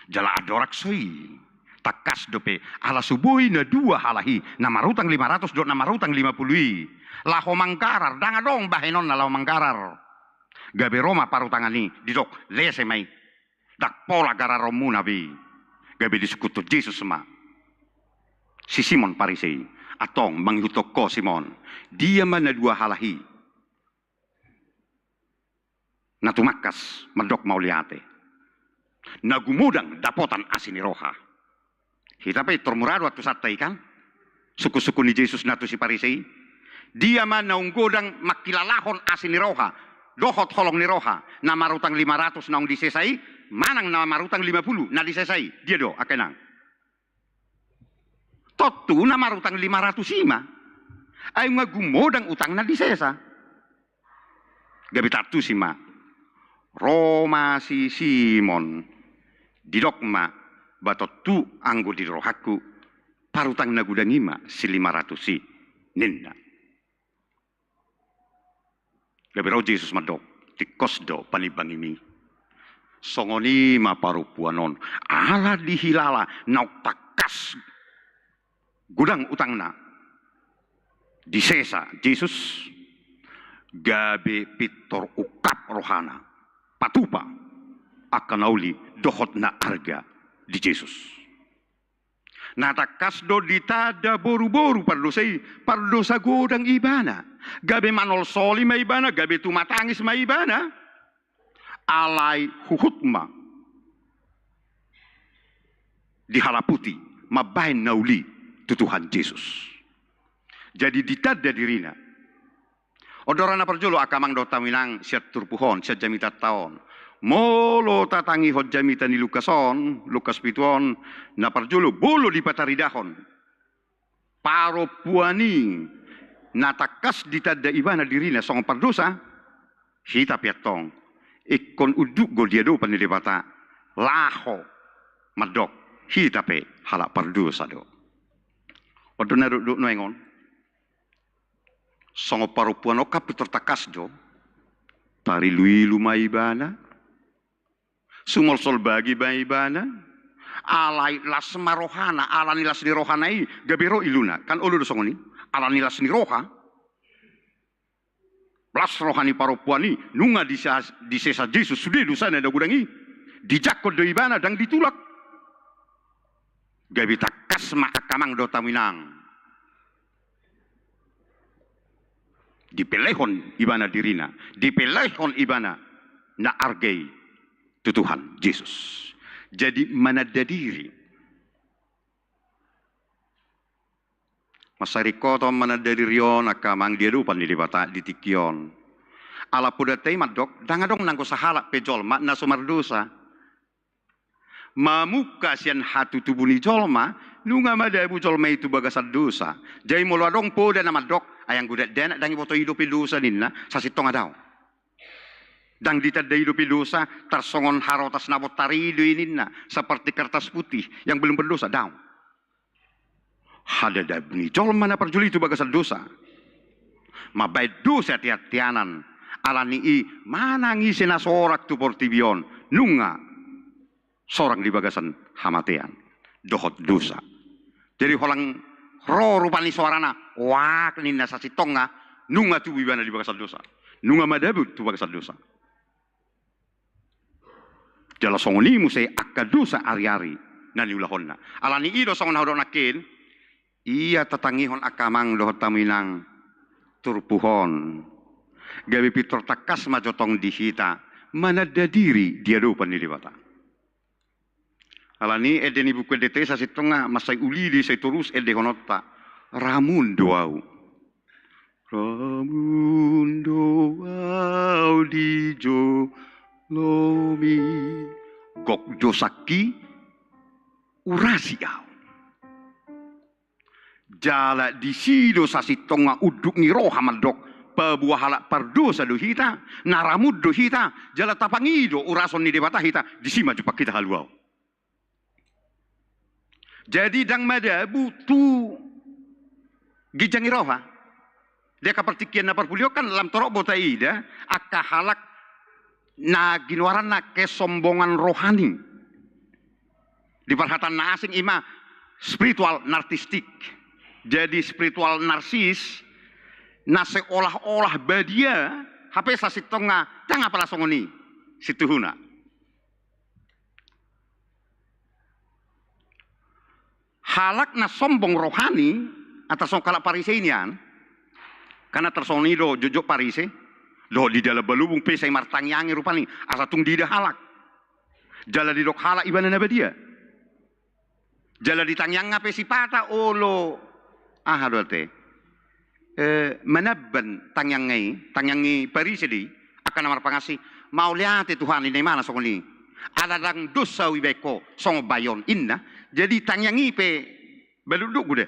Jala adorak soi. Takas dope. Ala subuhi na dua halahi. Namarutang 500 dot namarutang 50. Laho mangkarar. Dangadong bahenon na laho mangkarar. Gabe Roma parutangani. Didok lese mai. Dak pola gararomu nabi. Gabi disekutu Yesus sama. Si Simon Parisei. Atong manghutok ko Simon. Dia mana dua halahi. Natumakas medok mauliate. Nagumudang dapotan asini roha. Hitapai termurado atu satai kan. Suku-suku ni Yesus natu si Parisei. Dia mana unggodang makilalahon asini roha. Dohot holong ni roha. Namarutang 500 naung disesai. Manang na marutang 50 na disesai dia do akenang. Totu na marutang 500 sima. Ay ngagumodang utang na disesa. gabi tatu sima Roma si Simon didokma batot tu anggo di rohaku parutang nagudangima si 500 si ninda. Gabi roh Jesus madok tikosdo panibang ini. Songoni maparupuanon ala dihilala nauk takas gudang utangna disesa Jesus gabe pitor ukap rohana patupa akan auli dohot na arga di Jesus. Natakas do ditada boru-boru pardosa godang ibana. Gabe manol soli ma ibana, gabe tumatangis ma ibana. Alai huhutma dihalaputi mabahin nauli tutuhan Yesus. Jadi ditada dirina. Odorana perjolo akamang do taminang siat turpuhon siat jamita taon. Molo tatangi hot jamita ni Lukas pituon na perjolo bolo di pataridahon. Paro puaning natakas ditada ibana dirina song pardosa hita piatong ikon uduk go dia do panilibata laho madok hita pe halak pardosa do. Odona duduk noengon songo parupuan okap tertakas do pari lui lumai ibana sumol sol bagi ibana alai lasma rohana alani lasni rohanai gabiro iluna kan ulu do songo ni alani lasni roha Blas rohani parupuani nunga di sesa Jesus sudah dosana da gudangi dijakot do ibana dang ditulak gabi takas ma akamang do taminang dipelehon ibana dirina dipelehon ibana na argei tutuhan Yesus. Jadi manada diri masariko to manada dirion akamang dia dupan di bata ditikion ala pudatay madok dangadong nangko sahala pejol makna sumardosa mamuka sian hatu tubuni jolma nunga madabu jolma itu bagasan dosa jai muluadong po dan madok ayang gudat dana dangi boto hidupi dosa ninna sasitong adaw dang ditanda hidupi dosa tersongon harotas nabot tarido ininna seperti kertas putih yang belum berdosa daw hada dabni jolma na perjuli itu bagasan dosa mabay dosa tiat-tianan alani i manangi sina sorak tu portibion nunga sorang di bagasan hamatean dohot dosa jadi holang ro rupani suarana wak ninna sasitonga nunga tu bibana di bagasan dosa nunga madabut tu bagasan dosa jala songoni musai akka dosa ari-ari nani ulahonna alani i do songon hodon akin iya tatangihon akamang dohot taminang turpuhon gabi pitor takas majotong dihita manada diri dia do panilibata alani edeni buku dete sasitonga masai ulili sai turus ede honota ramun doau di jo lomi gok dosaki urasiau jala di sido sasitonga uduk ni roha madok pabuah halak pardosa do hita naramud do hita jala tapangido urason ni debata hita disima jupak kita haluau jadi dang mada butu gijangi roha dia kapertikian na parpulio kan dalam torok bota ida akka halak na ginuaran na kesombongan rohani di perhatan na asing ima spiritual narcistik jadi spiritual narsis na seolah-olah badia HP sasitonga tang apa lasongoni situhuna halak na sombong rohani atas songkala parise inian karena tersonido jojok parise do di dalam balubung pesai martangyangi rupani asatung dida halak jala di dok halak ibana nabadia jala di tangyang ngape si pata olo ahadote menabban tangyangi parise di akan namar pangasi mau lihat Tuhan ini mana songoni ada dang dosa wibeko song bayon inna jadi tangyangi pe baluduk gude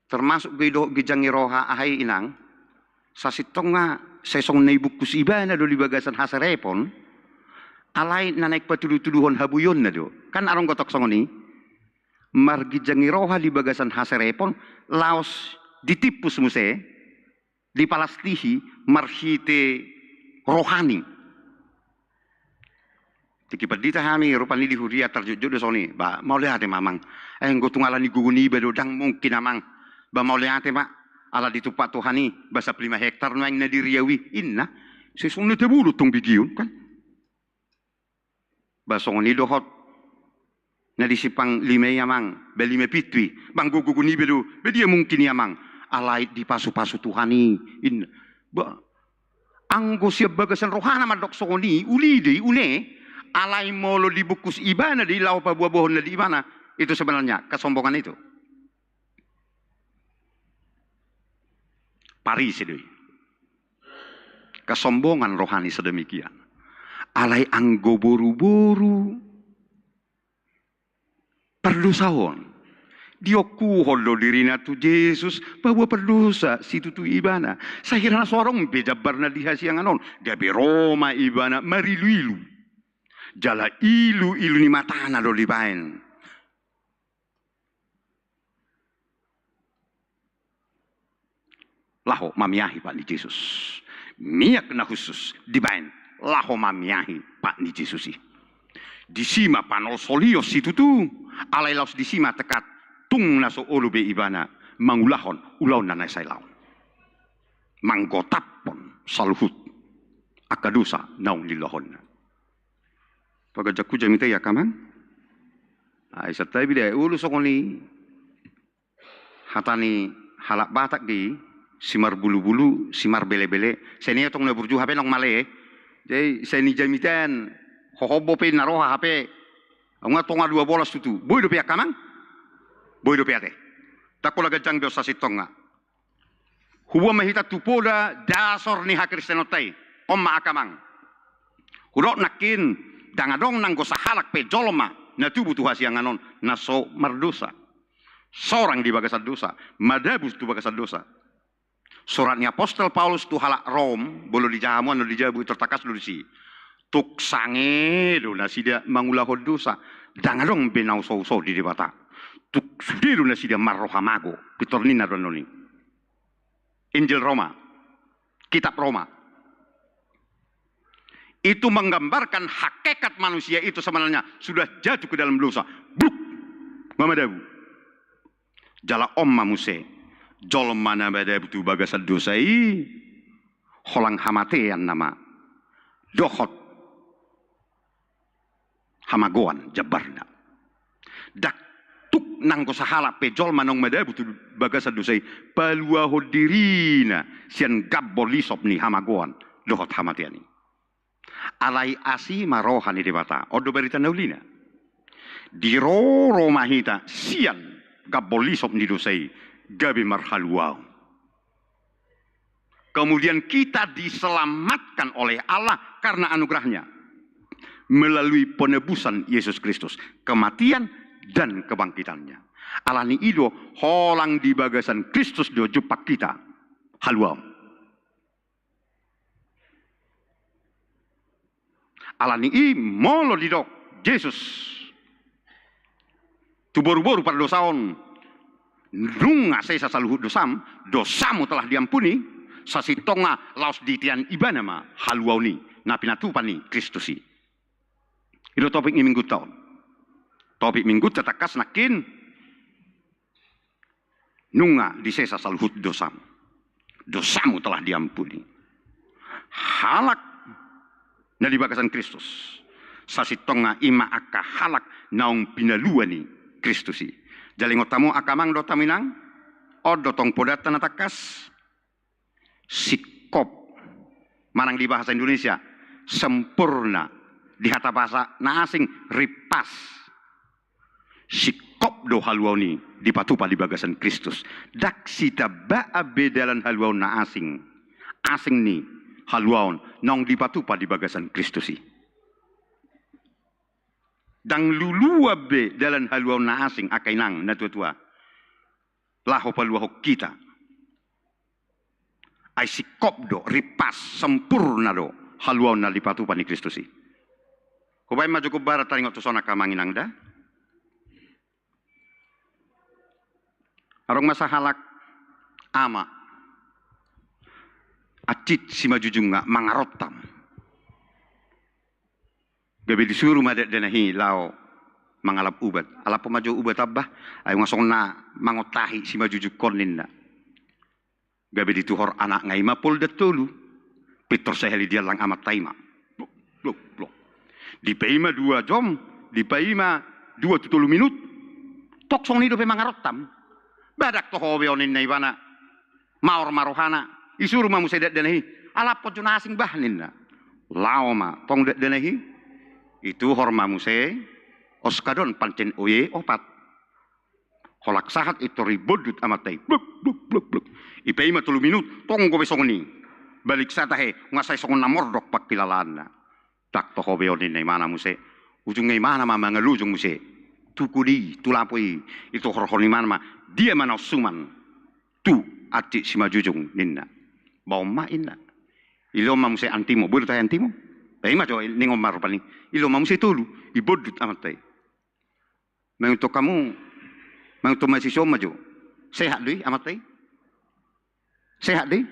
termasuk gijangi roha ahai inang, sasitonga sesong na ibukus iba na do di bagasan hasarepon, alay na naik patuduh-tuduhon habuyon na do. Kan arong gotok songoni, margijangi roha di bagasan hasarepon, laos ditipus muse, di palastihi marhite rohani. Tikipat dita hami rupani di huria terjujud do soni, ba mau lihat mamang, enggo tungalani guguni bedo dang mungkin amang. Ba mau lihat mak ala ditupak Tuhani basa 5 hektar nang na diriawi inna sesungna tebulu tong bigiun kan. Basong ni dohot na disipang 5 yamang, be 5 pitwi, bang guguni bedo, be dia mungkin yamang. Alai di pasu-pasu Tuhani inna. Ba anggo siap bagasan rohana madok songoni uli de une alai molo dibukus ibana di lau pa buah-buahon na di mana itu sebenarnya kesombongan itu. Paris itu. Kesombongan rohani sedemikian. Alai anggo boru-boru perdosaon. Dioku holo dirina tu Yesus bahwa perdosa situ tu ibana. Saya kira sorong bejabar na dihasiang anon. Dia beroma ibana marilu-ilu. Jala ilu-ilu ni matana do dibain. Laho mamiahi Pak ni Yesus. Miak na khusus dibain. Laho mamiahi Pak ni Yesus. Disima panol solio situ tu. Alai laos disima tekat. Tung naso olu be ibana. Mangulahon ulau nanay saylaw. Manggotapon saluhut. Akadusa naung lilahon. Pagajak ku jamita ya kaman. Ay satay bida ulu sokoni. Hatani halak batak di simar bulu-bulu, simar bele-bele. Seni tong na burju hape nong male. Jadi seni jamitan hohobo pe naroha hape. Nga tonga 2 bolas tutu. Boy do pe kamang. Boy do pe ate. Takola gajang do sasitonga. Huwa mahita tupoda dasor ni hakristenotai. Omma akamang. Hudok nakin dangadong nang gosahalak pe jolma na tubuh hasiang anon naso mardosa. Seorang di bagasan dosa, madabus tu bagasan dosa. Suratnya Apostol Paulus tu halak Rom, bolo di jamuan di jabu tertakas dulu si. Tuk sange do nasidia mangulahod dosa. Dangadong benau so di debata. Tuk sudiru nasidia marrohamago, pitornina dononi. Injil Roma, kitab Roma. Itu menggambarkan hakikat manusia itu sebenarnya sudah jatuh ke dalam dosa. Buk, mamadabu. Jala omma muse. Jol mana badabu tu bagasan dosai. Holang hamatean nama. Dohot. Hamagoan jabarna. Dak tuk nang kosahala pe jol manong madabu tu bagasan dosai. Palua hodirina. Sian gabbolisop ni hamagoan. Dohot hamatean ni. Alai asi marohani debata. Odo berita naulina. Di roro mahita sian gabolisop ni dosai gabi marhaluau. Kemudian kita diselamatkan oleh Allah karena anugerahnya melalui penebusan Yesus Kristus, kematian dan kebangkitannya. Alani ido holang di bagasan Kristus do jupak kita haluau. Alani i molo didok Yesus tu boru-boru pada dosaon nunga saya saluhut dosamu telah diampuni sasitonga laos ditian ibana ma haluau ni napinatu pani Kristusi. Itu topik ni minggu tahun. Topik minggu tetakas nakin nunga di sesa saluhut dosamu telah diampuni. Halak na di bagasan Kristus. Sasitonga ima aka halak naung pinaluani Kristusi. Jalingotamu akamang do taminang odo tong podatan atakas sikop manang di bahasa Indonesia sempurna di hata bahasa na asing ripas sikop do haluani di patupa di bagasan Kristus dak sita ba'a bedalan haluau na asing ni haluaon nong di patupa di bagasan Kristusi. Dang lulua be dalam haluau na asing akainang na tua-tua. laho paluaho kita. Ai sikop do ripas sempurna do haluau na lipatupan ni Kristusi. Kubai maju ke barat taringot tusona kamangin angda. Arong masa halak ama acit si majujunga mangarotam. Gabi disuruh madat denahi lao mangalap ubat. Alap pemaju ubat abah ayo ngasong na mangotahi si majujuk konin na. Gabi dituhor anak ngai mapol datulu. Peter seheli dia lang amat taima. Blok. Di paima 2 jam, di paima 2 minut. Tok song ni do pe mangarotam. Badak to hobe onin na ibana. Maor marohana. Isuru mamu sedat denahi. Alap po juna asing bahnin na. Lao ma tong det denahi. Itu hormamu se oskadon pancen oye opat. Holak sahat itu ribodut amatai. Bluk. Ipei ma 3 minut tong go besong ni. Balik satahe ngasai songon na mordok pak pilalana. Tak to hobe onin na mana muse. Ujung ngai mana ma mangalujung muse. Tukudi tulapoi itu horhoni mana ma dia mana suman. Tu ati si majujung ninna. Bau ma inna. Ilo ma muse antimo buru tay antimo. Pei ma jo ningom maru paling. Ilo ma muse tulu ibodut amatai. Mengutuk kamu mengutuk mahasiswa maju. Sehat deh amatai. Sehat deh.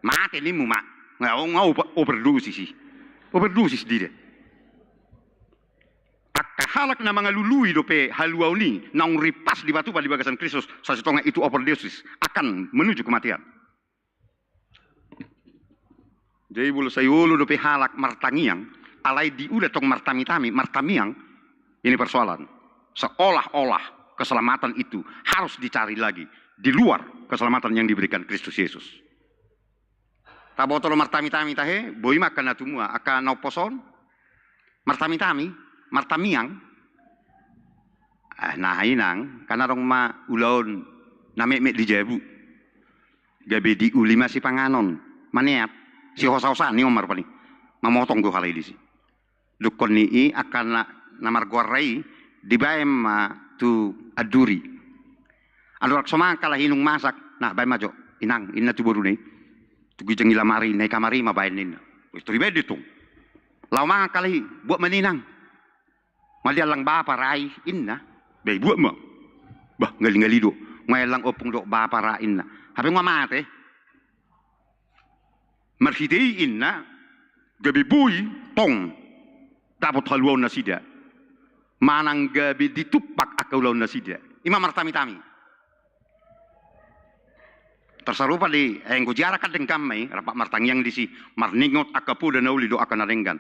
Mati ni mu mak. Ngau overdosis. Overdosis dia. Akahalak na mga lului dope haluau ni naung ripas di batu di bagasan Kristus sa sitonga itu overdosis akan menuju kematian. Jadi bulu sayulu dope halak martangiang alai diudah tong martamiang ini persoalan. Seolah-olah keselamatan itu harus dicari lagi di luar keselamatan yang diberikan Kristus Yesus. Tabotolo martami-tami tahe, boi makan natumua akan nauposon, martamiang. Nah inang, karena rong ma ulaun namek di jabu, gabe di ulima si panganon, maniat, si hosa-hosa ni omar pani, mamotong go halai disi. Dukon ni akan namar guarai dibaem tu aduri. Adurak soma kalah hinung masak, nah bae majo inang inna tu boru ni. Tugi jengi lamari naik kamari mabain nin. Itu ribet itu. Lama kali buat meninang. Malia lang bapa rai inna. Bei buat ma. Bah ngali do. Ngai lang opung do bapa rai inna. Hape ngamate. Marhitei inna. Gabi bui tong. Dapat haluau nasida. Manang gabi ditupak akaulau nasida. Ima martami-tami. Tersarupa di engko jarakan dengkam mai rapak martangiang di si marningot akapu dan nauli do akan arenggan.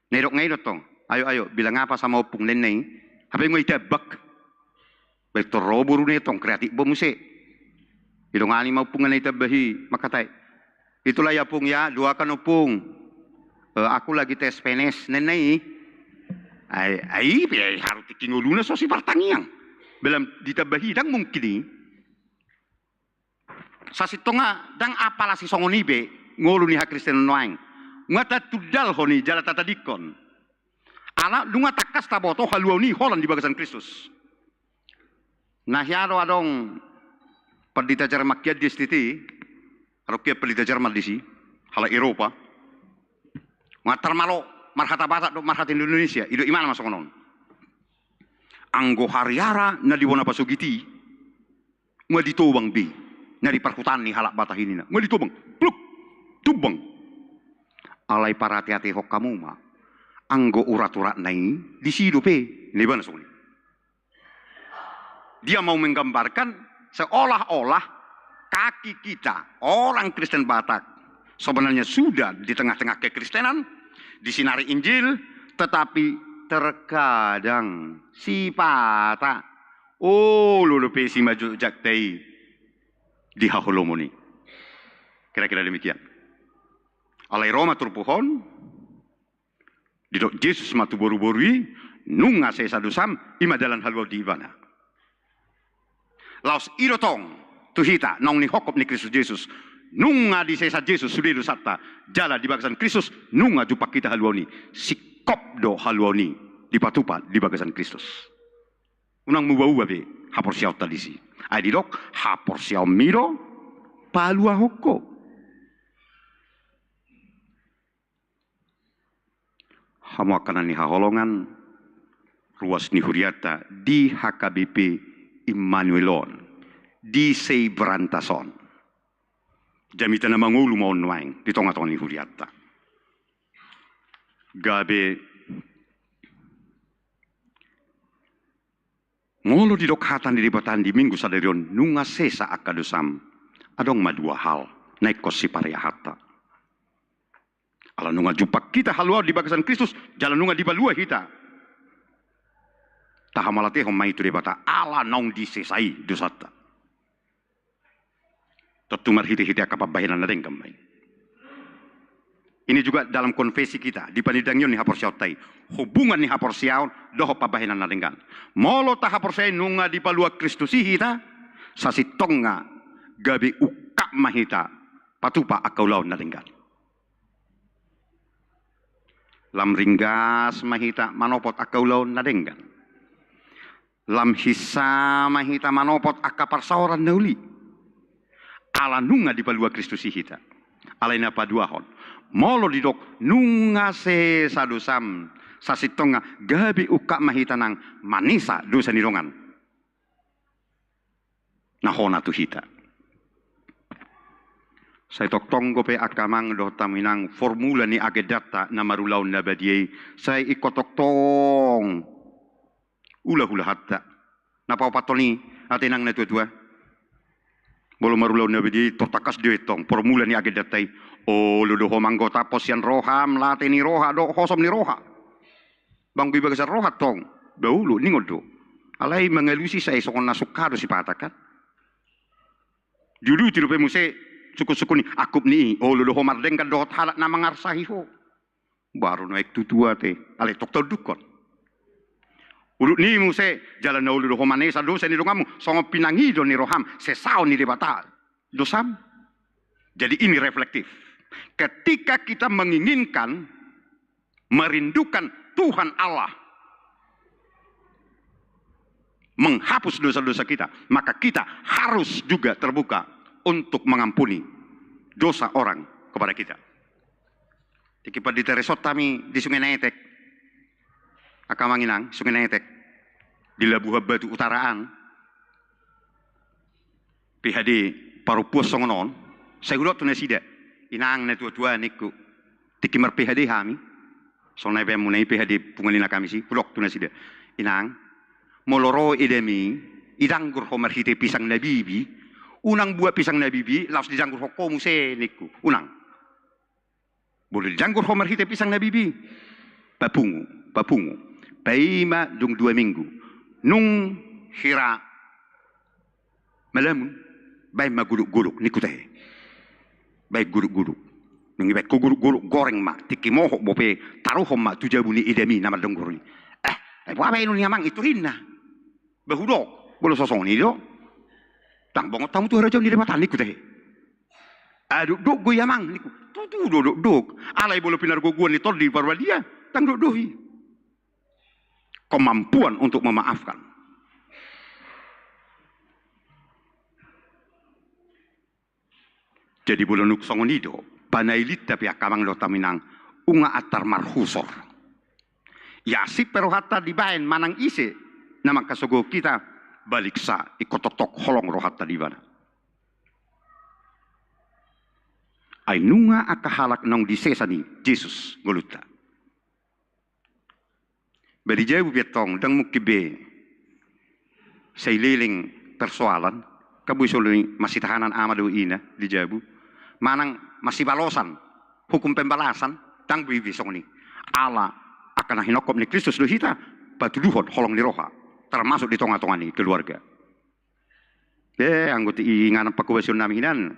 Nerok ngai tong. Ayo bilang apa sama opung neneng. Hape ngoi tebak. Baik teroburu ne tong kreatif bomuse. Hidung ani mau pungan tebahi makatai. Itulah ya pung ya doakan opung. Aku lagi tes penes neneng. Ai harus tikinguluna so si martangiang. Belum ditabahi dang mungkin ni. Sasitonga dang apalah si songonibe ngolu ni hak Kristen noang ngata tudal honi jala tata dikon ala dunga takas taboto haluau ni holan di bagasan Kristus nah yaro adong perdita Jerman kia di stiti rokia perdita Jerman di si hala Eropa ngatar malo marhata batak do marhata Indonesia ido imana masokonon anggo hariara na diwona pasugiti ngwa ditobang bi dari perkutan ni halak batah ini na ngeli tubang pluk tubang alai para hati-hati hok kamu ma anggo urat-urat nai di sido pe lebana soni dia mau menggambarkan seolah-olah kaki kita orang Kristen Batak sebenarnya sudah di tengah-tengah kekristenan disinari Injil tetapi terkadang si pata lulu pe si maju jaktei di haholomoni. Kira-kira demikian. Alai Roma turpuhon, didok Yesus matu boru-borui, nunga saya sadusam, ima dalan halwa di ibana. Laos irotong, tuhita, nong ni hokop ni Kristus Yesus, nunga di sesa Yesus sudiru satta, jala di bagasan Kristus, nunga jupak kita halwa ni, sikop do halwa ni, di patupat di bagasan Kristus. Unang mubawa be, hapor siyaw talisi. Adidok hapor siao miro palua hoko. Hamo akan ni haholongan ruas ni huriata di HKBP Immanuelon di sei berantason. Jamita na mangulu mo nuaing di tonga-tonga ni huriata. Gabe ngolo di dokhatan di ribatan di minggu sadarion nunga sesa akadosam adong madua hal naik kosi pariyahata. Ala nunga jupak kita halua di bagasan Kristus jalan nunga di balua kita. Tahamalate homma itu debata ala nong disesai dosata. Tetumar hiti-hiti akapabahinan nadeng kembali. Ini juga dalam konfesi kita di panidangyon ni hapor siautai. Hubungan ni hapor siaun doho pabahinan nadengkan. Molo ta hapor siaun nunga di palua Kristusi hita sasitonga gabi ukak mahita patupa akaulau nadengkan. Lam ringgas mahita manopot akaulau nadengkan. Lam hisa mahita manopot akaparsaoran nauli. Ala nunga di palua Kristusi hita. Alaina paduahon. Molo didok nunga se sadosam sasitonga gabi ukak mahitanang manisa dosa nidongan. Nahona tu hita. Saya toktong gope akamang do taminang formula ni agedata na marulaw na badiyay. Saya ikot toktong ula-hula hatta. Napapatoni atinang na tua-tua. Bolo marulaw na badiyay tortakas diwetong formula ni agedatay. O ludoho manggo tapos yan roham late ni roha do hosom ni roha. Bang bibagasan roha tong. Dahulu ningod do. Alay mangalusi sa isokon nasukado si patakat. Dulu tirupe muse suku-suku ni akup ni. O ludoho mardeng kan dohot halat na mangarsahi ho. Baru naik tutua te. Alay toktor dukot. Ulut ni muse jalan na ludoho manesa dosa ni dongamu. Songo pinangido ni roham. Sesao ni debata. Dosam. Jadi ini reflektif. Ketika kita menginginkan, merindukan Tuhan Allah menghapus dosa-dosa kita, maka kita harus juga terbuka untuk mengampuni dosa orang kepada kita. Tikipa di teresot kami di Sungai Netek, Akamanginang, Sungai Netek, di Labuha Batu Utaraan, PHD Parupuas Songonon, saya udah tuh sida. Inang na tua-tua niku tikimar PHD kami so na bem munai PHD pungalina kami si pulok tuna sida inang moloro idemi idanggur homar hite pisang nabibi unang buah pisang nabibi laos dijanggur hoko muse niku unang boleh dijanggur homar hite pisang nabibi papungu paima dung 2 minggu nung hira malamun bay maguluk-guluk niku teh. Baik guruk-guruk. Nungibet ko guruk-guruk goreng mak. Tiki mohok bope taruhom mak tujabuni idemi nama donggur ni. Apa ini amang itu rinna. Bahudok. Bolo sosong ni do. Tang bongot tamu tu harajau ni debatan niku teh. Duk gue amang niku. Tu duk. Alai bolo pinar guguan ni tol di parwadia. Tang duk dohi. Kemampuan untuk memaafkan. Jadi bulan nuk songonido, panailit tapi akamang lo taminang unga atar marhusor. Ya si perohata dibain manang ise nama kasogo kita balik sa ikototok holong rohata di bana. Ay nunga akahalak nong disesani Jesus goluta. Beri jauh biatong dang mukibe seiling persoalan kabusoloni masih tahanan amado ina di jabu. Manang masih balosan hukum pembalasan tang bivisong ni Allah akan hinokop ni Kristus lo hita batu duhon holong ni roha termasuk di tonga-tonga ni keluarga anggota inganan pakubasion naminan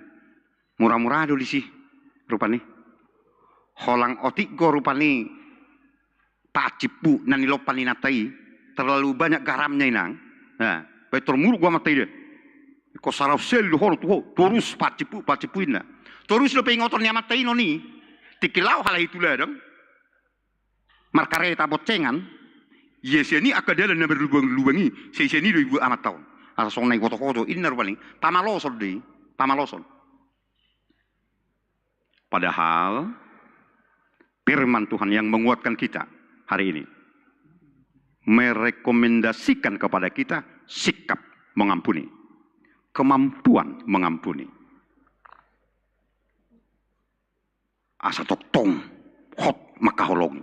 murah-murah dulu sih rupani holang otik go rupani pacipu nani lopan natai terlalu banyak garamnya inang nah betul muruk gua matai deh ko saraf sel hol tuh terus pacipu ina terus lo pengotor nyamat taino ni tikilau hal itu lah dong markareta bocengan yes ini akadala na berlubang-lubangi seseni 2000 amat tahun Asong nai koto-koto inner paling pamalosol di, pamalosol. Padahal firman Tuhan yang menguatkan kita hari ini merekomendasikan kepada kita sikap mengampuni, kemampuan mengampuni. Asa toktong hot makaholong.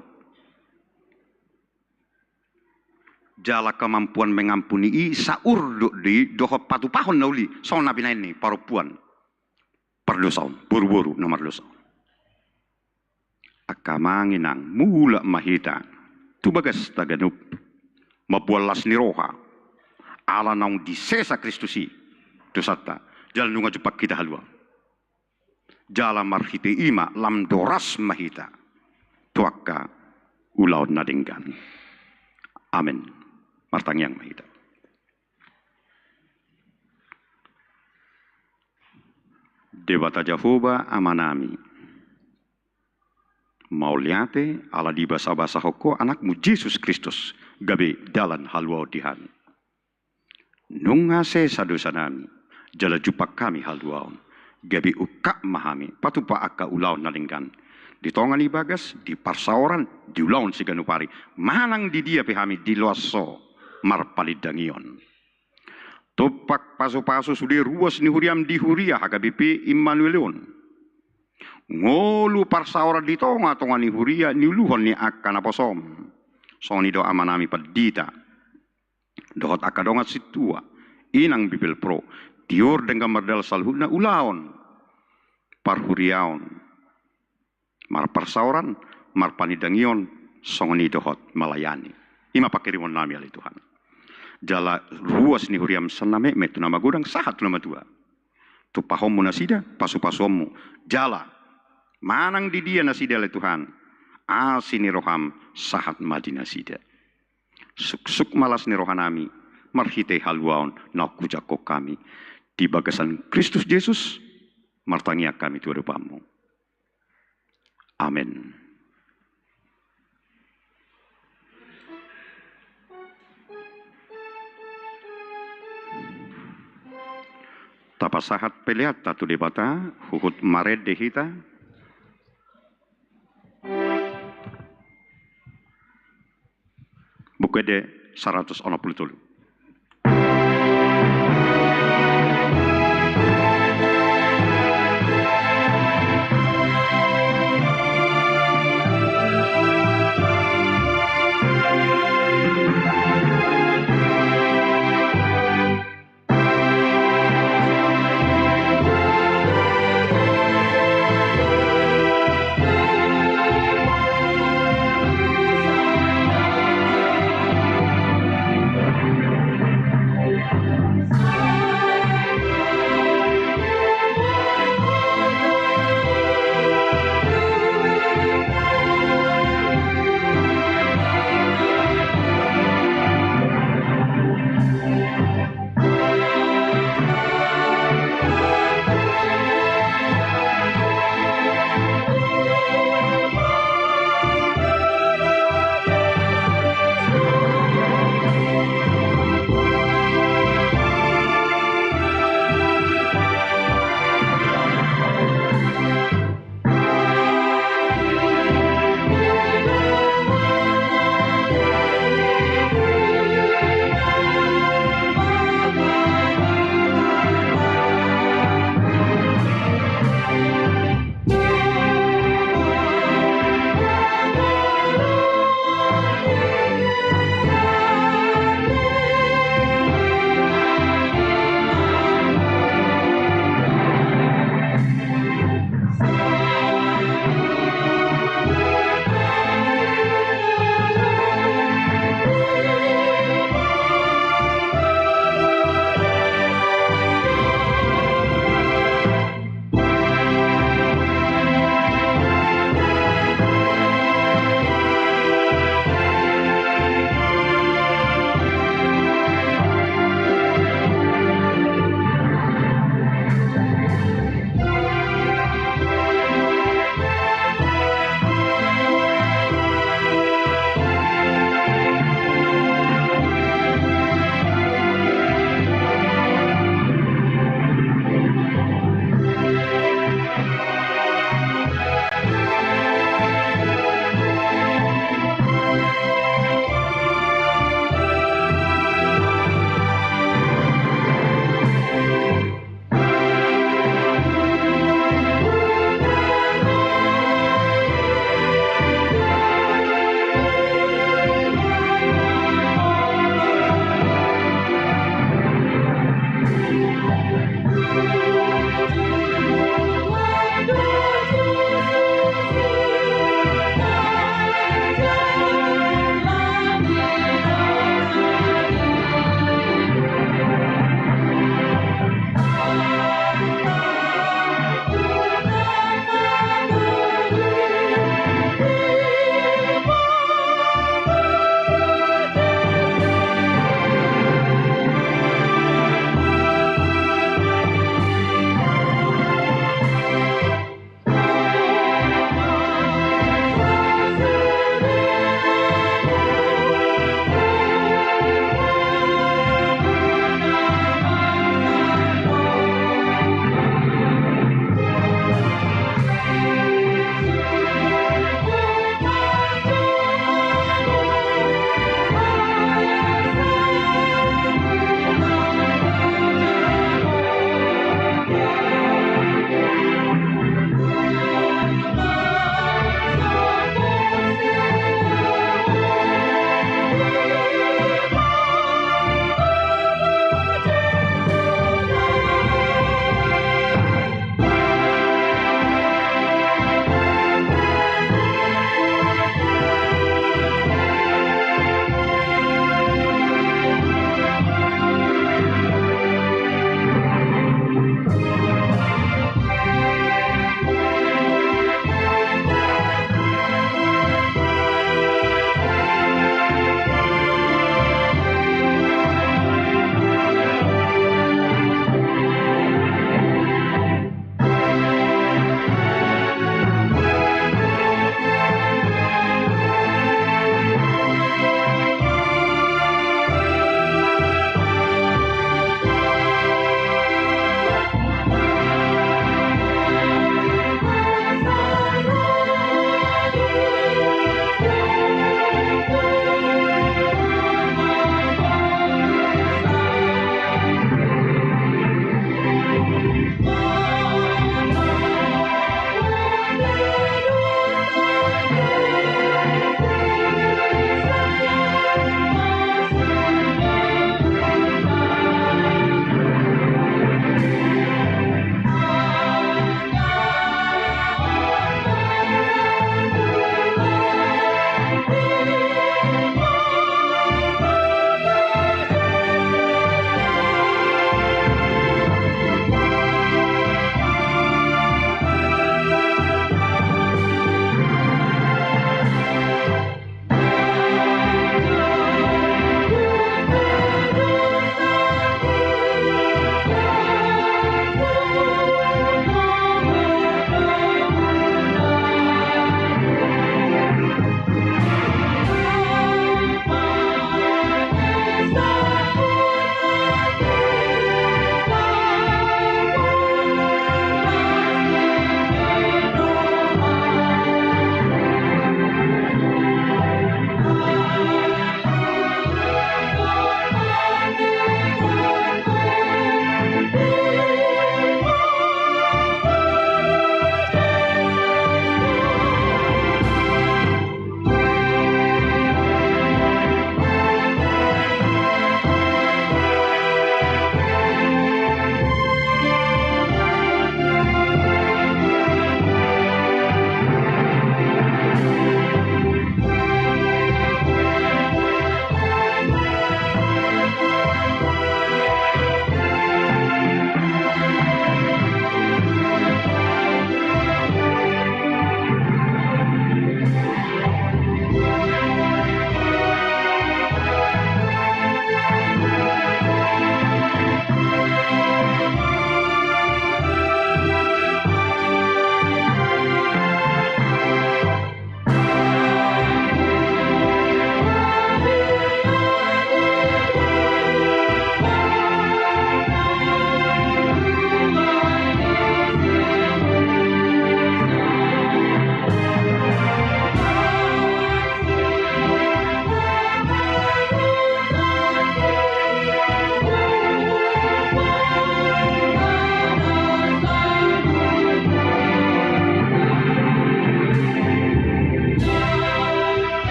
Jala kemampuan mengampuni saur di dohot patu pahon nauli so nabi ini parupuan perdosaun buru-buru nomor dosa. Akamanginang mula mahita tu bagas taganup mabualas ni roha ala naung di sesa Kristusi dosata jalan nunga jupak kita halua jala marhite ima lam doras mahita tuakka ulau nadinggan. Amin. Martangyang mahita. Debata Jehovah amanami. Mauliate ala di basa-basa hoko anakmu Yesus Kristus gabe dalan halwa dihan. Nungase sadosa nami jala jupak kami halwaon gabe ukak mahami patupa akka ulaon nalingkan. Di tongan ibagas di parsaoran di ulaon siganupari manang di dia pehami di loaso marpalidangion. Topak paso-paso sudah ruas ni huriam di huria HKBP Immanuelion. Ngolu parsaora di tonga ni huria ni uluhon ni akan aposom. Soni do amanami padita. Dohot akadongat situa. Inang bibel pro. Tior dengan merdal salhuna ulaon. Parhuriaon. Mar parsauran. Mar panidangion. Songoni dohot malayani. Ima pakirimon nami ali Tuhan. Jala ruas ni huriam saname metu nama godang sahat nama dua. Tu pahommu nasida pasu-pasommu jala manang di dia nasida le Tuhan. Asini roham sahat madi nasida. Suk-suk malas ni rohanami marhite halwaon nakujako kami di bagasan Kristus Yesus martangia kami tu rupamu. Amin. Tapasahat pelihat tatu debata huhut mared dehita bukede 160.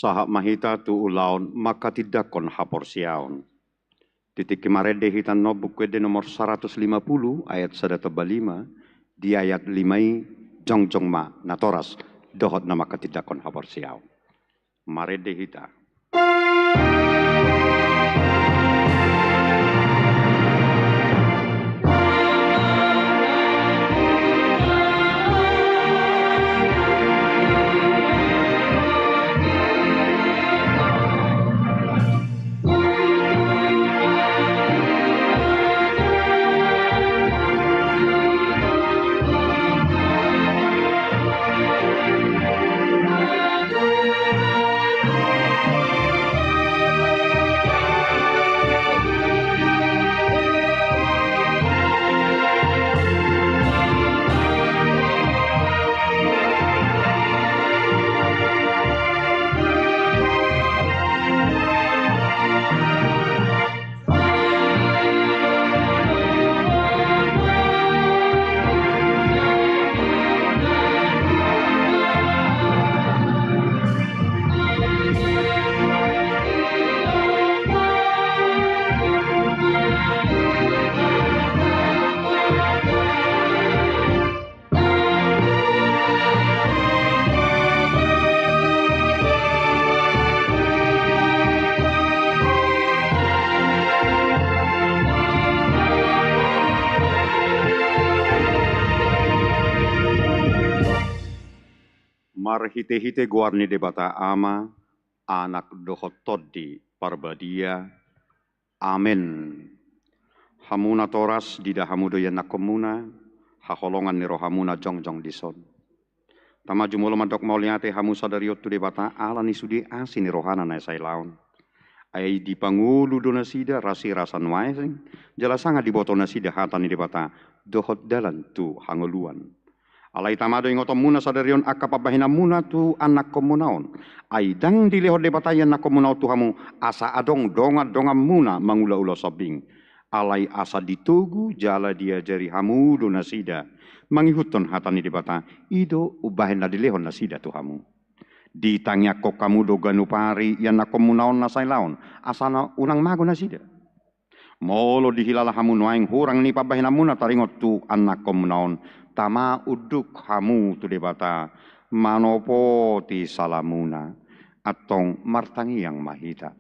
Sahak mahita tu ulaun maka tidak kon hapor siaon. Titik kemarede hitan no bukwede nomor 150 ayat 105 di ayat 5 jongjong ma natoras dohot na maka tidak kon hapor siaon. Marede hita. Marhite-hite guarni debata ama, anak dohot toddi parbadia. Amen. Hamuna toras dida hamudo yan nakomuna, haholongan ni rohamuna jongjong dison. Tama jumulo madok mauliate hamu sadariot tu debata ala ni sudi asin ni rohana na say laon. Ay di pangulu do nasida rasi rasan waising, jalasanga di boto nasida hata ni debata dohot dalan tu hangoluan. Alai tamado ingoto muna sadarion akapabahina muna tu anak komunaon. Ay dang dilihod debatayan na komunaw tu hamu asa adong donga muna mangula-ula sabing. Alai asa ditugu jala dia jari hamu do nasida. Mangihuton hata ni debata ido ubahin na dilihon nasida tu hamu. Ditanya kok kamu do ganupari yan na komunaon na saylaon. Asana unang mago nasida. Molo dihilala hamu noaing hurang ni pabahina muna taringot tu anak komunaon. Tama uduk hamu tu debata manopo ti salamuna atong martangi yang mahita.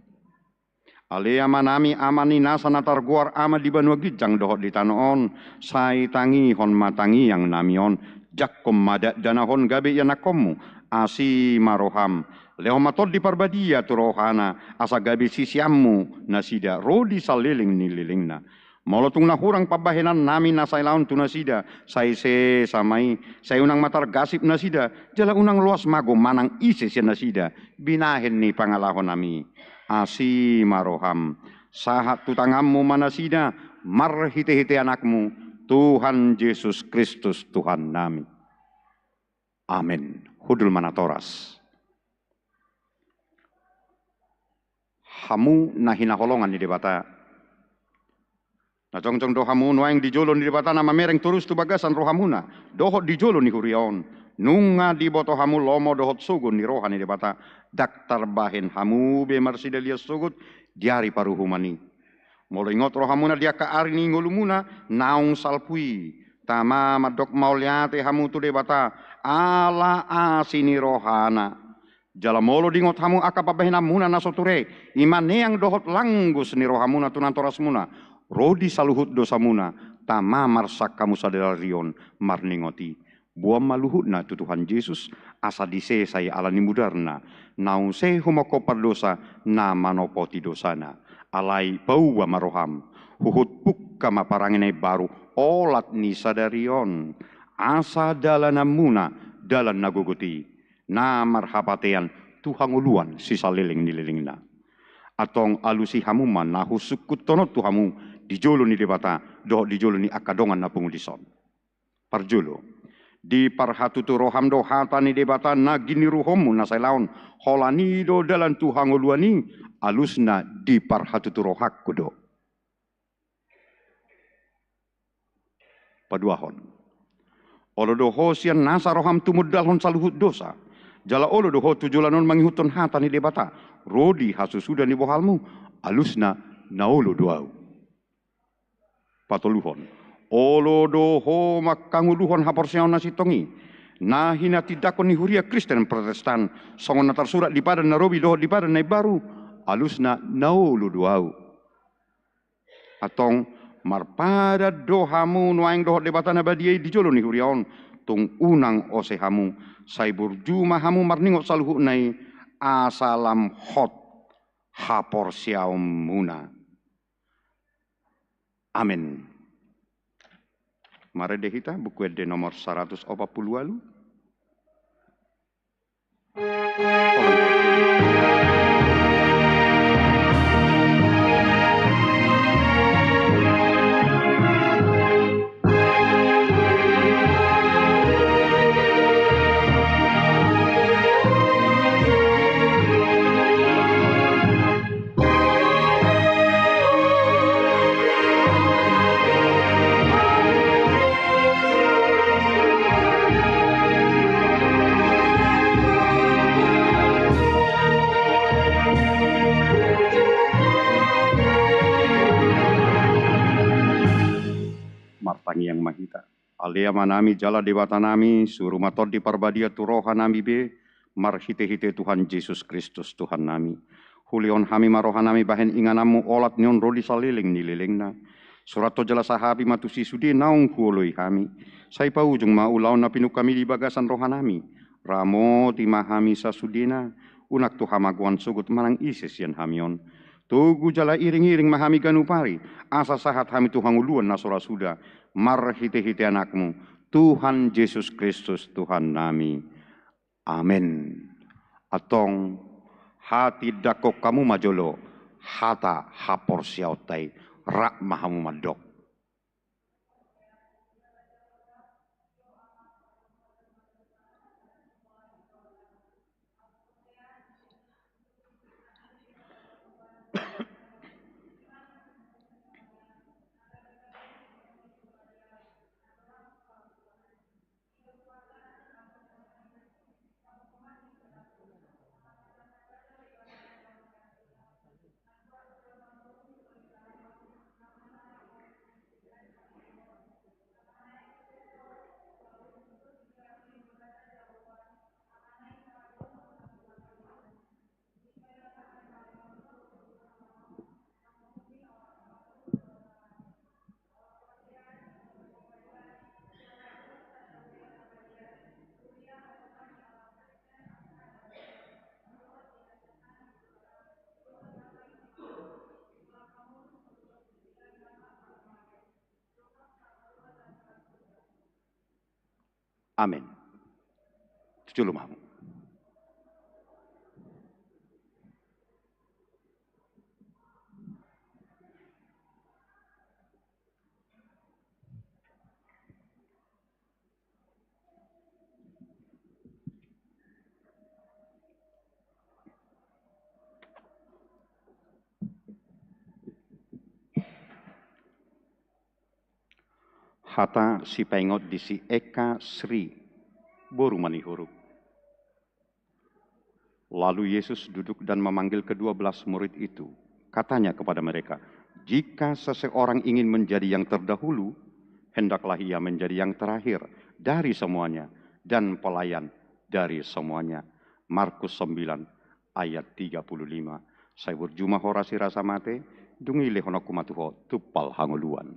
Alea manami amani nasa natarguar ama di banua gijang dohot di tanoon sai tangi hon matangi yang namion jakkom madat danahon gabe yanakommu asi maroham lehomatod di parbadia tu rohana asa gabe sisiammu nasida rodi saliling nililingna. Molotung na hurang pabahenan namin na saylaon tu nasida, say se samay, say unang matar gasip nasida, jala unang luas mago manang isi siya nasida, binahin ni pangalahon nami, asi maroham, sahat tutangammu manasida, marhite-hite anakmu, Tuhan Yesus Kristus Tuhan nami. Amin. Hudul manatoras. Hamu na hinaholongan ni debata. Na jongjong dohamu nuaing dijolo ni debata nama mereng turus tu bagasan rohamuna. Dohot dijolo ni huriaon. Nunga di boto hamu lomo dohot sugun ni roha ni debata. Daktar bahen hamu be marsidelia sugut diari paruhumani. Molo ingot rohamuna dia ka ari ni ngulumuna naung salpui. Tama madok mauliate hamu tu debata. Ala asini rohana. Jala molo dingot hamu akapabahina muna nasoture. Imaneang dohot langgus ni rohamuna tunantoras muna. Rodi saluhut dosa muna, tama marsak kamu sadararion marningoti. Buam maluhut na tu Tuhan Yesus, asa dise saya alani mudarna. Naung se humoko pardosa, na manopoti dosana. Alai bau maroham, huhut pukka maparangene baru, olat ni sadarion. Asa dalana muna, dalan naguguti. Na marhapatean, Tuhan uluan sisaliling nililingna. Atong alusi hamuman na husukut tonot tu hamu dijolo ni debata do dijolo ni akadongan na pungulison. Parjolo di parhatu tu roham do hata ni debata na gini ruhomu na saylaon holani do dalan tu hangoluani alusna di parhatu tu rohak kudo. Paduahon. Olo do hosian nasa roham tumudal hon saluhut dosa. Jala olo doho tujulanon mangihutun hata ni debata. Rodi hasusuda ni bohalmu. Alusna naolo doau. Patoluhon. Olo doho makanguluhon haporsiaon nasi tongi. Nahina tidakon ni huria Kristen Protestan. Songon natar surat di padan narobi doho di padan nai baru. Alusna naolo doau. Atong marpada dohamu nuaing doho debatana badiai di jolo ni huriaon tung unang ose hamu saibur juma hamu marningot saluhu nai asalam hot hapor siaum muna. Amin. Mare dehita buku ede nomor 140 alu. Martangi yang mahita. Alea manami jala dewata nami, suruh mator di parbadia turoha nami be, marhite-hite Tuhan Yesus Kristus Tuhan nami. Hulion hami maroha nami bahen inganamu olat nyon rodi saliling nililingna. Surat to jala sahabi matusi sudi naung huoloi hami. Saipa ujung maulaon na pinuk kami di bagasan roha nami. Ramo timahami sasudina, unak tu hamaguan sugut manang isis yan hamion. Tugu jala iring-iring mahami ganupari, asa sahat hami Tuhan uluan nasora sudah, marhite-hite anakmu, Tuhan Yesus Kristus Tuhan nami. Amin. Atong hati dakok kamu majolo, hata hapor siautai, rak mahamu madok. Amin. Tujuh lumamu. Hata si pengot di si Eka Sri boru manihuruk. Lalu Yesus duduk dan memanggil ke-12 murid itu. Katanya kepada mereka, jika seseorang ingin menjadi yang terdahulu, hendaklah ia menjadi yang terakhir dari semuanya dan pelayan dari semuanya. Markus 9 ayat 35. Saya berjumah horasi rasa mate, dungi lehonaku matuho tupal hanguluan.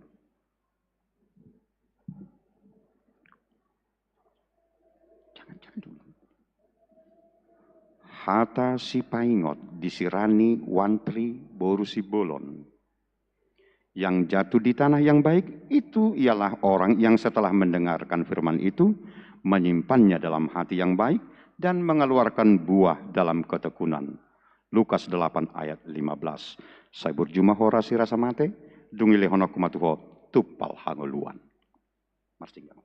Hata si paingot disirani wantri boru si bolon. Yang jatuh di tanah yang baik itu ialah orang yang setelah mendengarkan firman itu menyimpannya dalam hati yang baik dan mengeluarkan buah dalam ketekunan. Lukas 8 ayat 15. Saya berjumah horasi rasa mate, dungi lehonaku matuho tupal hanguluan. Marsinggang.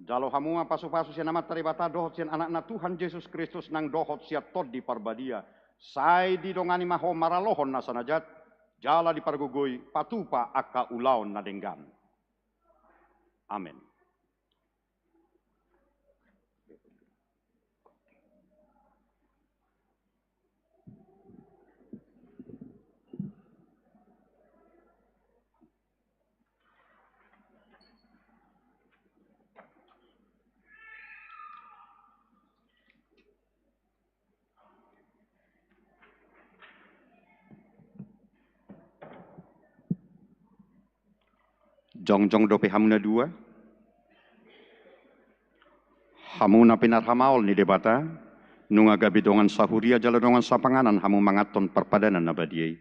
Jalo hamua pasu-pasu sian amat taribata dohot sian anak Tuhan Yesus Kristus nang dohot siat tod di parbadia. Sai di dongani maho maralohon nasanajat. jala di pargogoi patupa aka ulaon nadenggan. Amin. Jongjong dope hamuna dua. Hamuna pinar hamaol ni debata. Nunga gabi dongan sahuria jala dongan sapanganan hamu mangaton perpadanan nabadiai.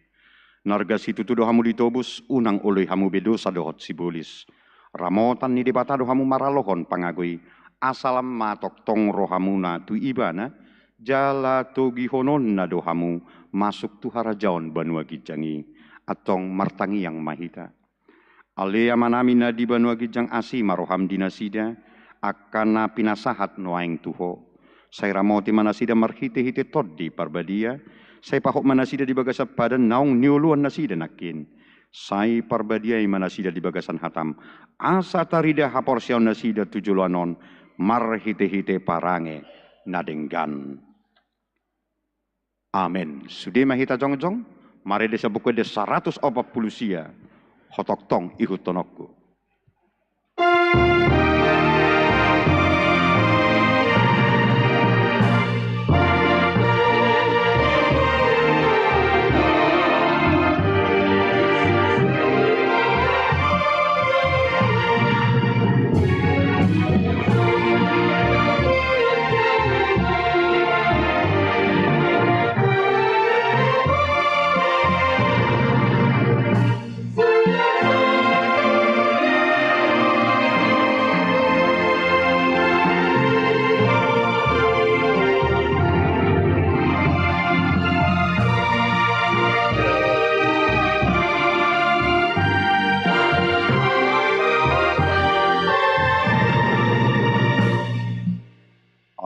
Narga situ tudo hamu ditobus unang oleh hamu bedosa dohot sibolis. Ramotan ni debata do hamu maralohon pangagui. Asalam matok tong rohamuna tu ibana. Jala togi honon na do hamu masuk tu harajaon banua gijangi. Atong martangi yang mahita. Alea manami na di banua gijang asi maroham dinasida akana pinasahat noaing tuho. Saya ramoti manasida marhite-hite toddi parbadia. Saya pahok manasida di bagasan padan naung niuluan nasida nakin. Saya parbadia manasida di bagasan hatam. Asa tarida haporsiaw nasida tujuluanon marhite-hite parange nadenggan. Amin. Sudah mahita jongjong. Mari desa buku de 140 sia. Hotok tong ihut tonokku.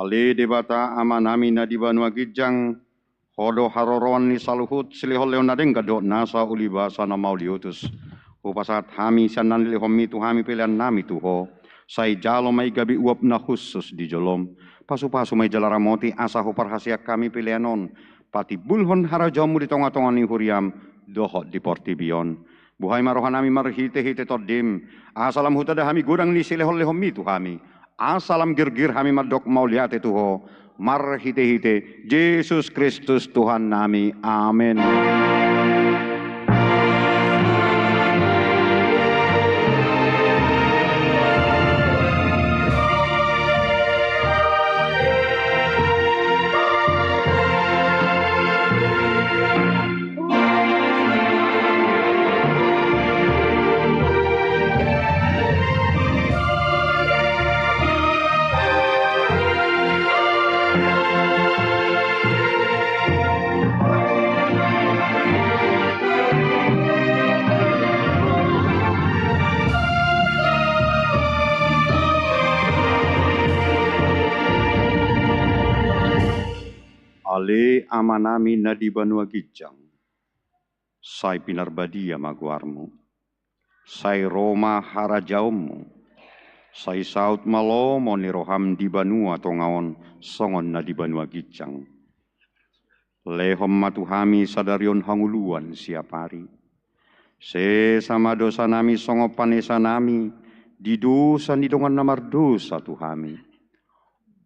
Ale debata amanami na di banua gijang hodo haroroan ni saluhut silihol leonadeng kado nasa ulibasa na mauliutus. Upasat hami sanan lihomi tu hami pilihan nami tuho. Say jalo may gabi uap na khusus di jolom. Pasu-pasu may jalaramoti asa huparhasia kami pilihanon. Pati bulhon harajamu di tonga-tonga ni huriam dohot di portibion. Buhay marohan nami marhite-hite todim. Asalam hutada hami gudang ni silihol lihomi tu hami. Asalam girgir hami madok mauliate tuho. Marhite-hite Yesus Kristus Tuhan nami. Amin. Ale amanami na di banua gijang. Say pinarbadia maguarmu. Say Roma harajaumu. Say saut malomo ni roham di banua tongaon songon na di banua gijang. Lehom matuhami sadarion hanguluan siapari. Se sama dosa nami songo panesa nami. Di dosa ni dongan namar dosa tuhami.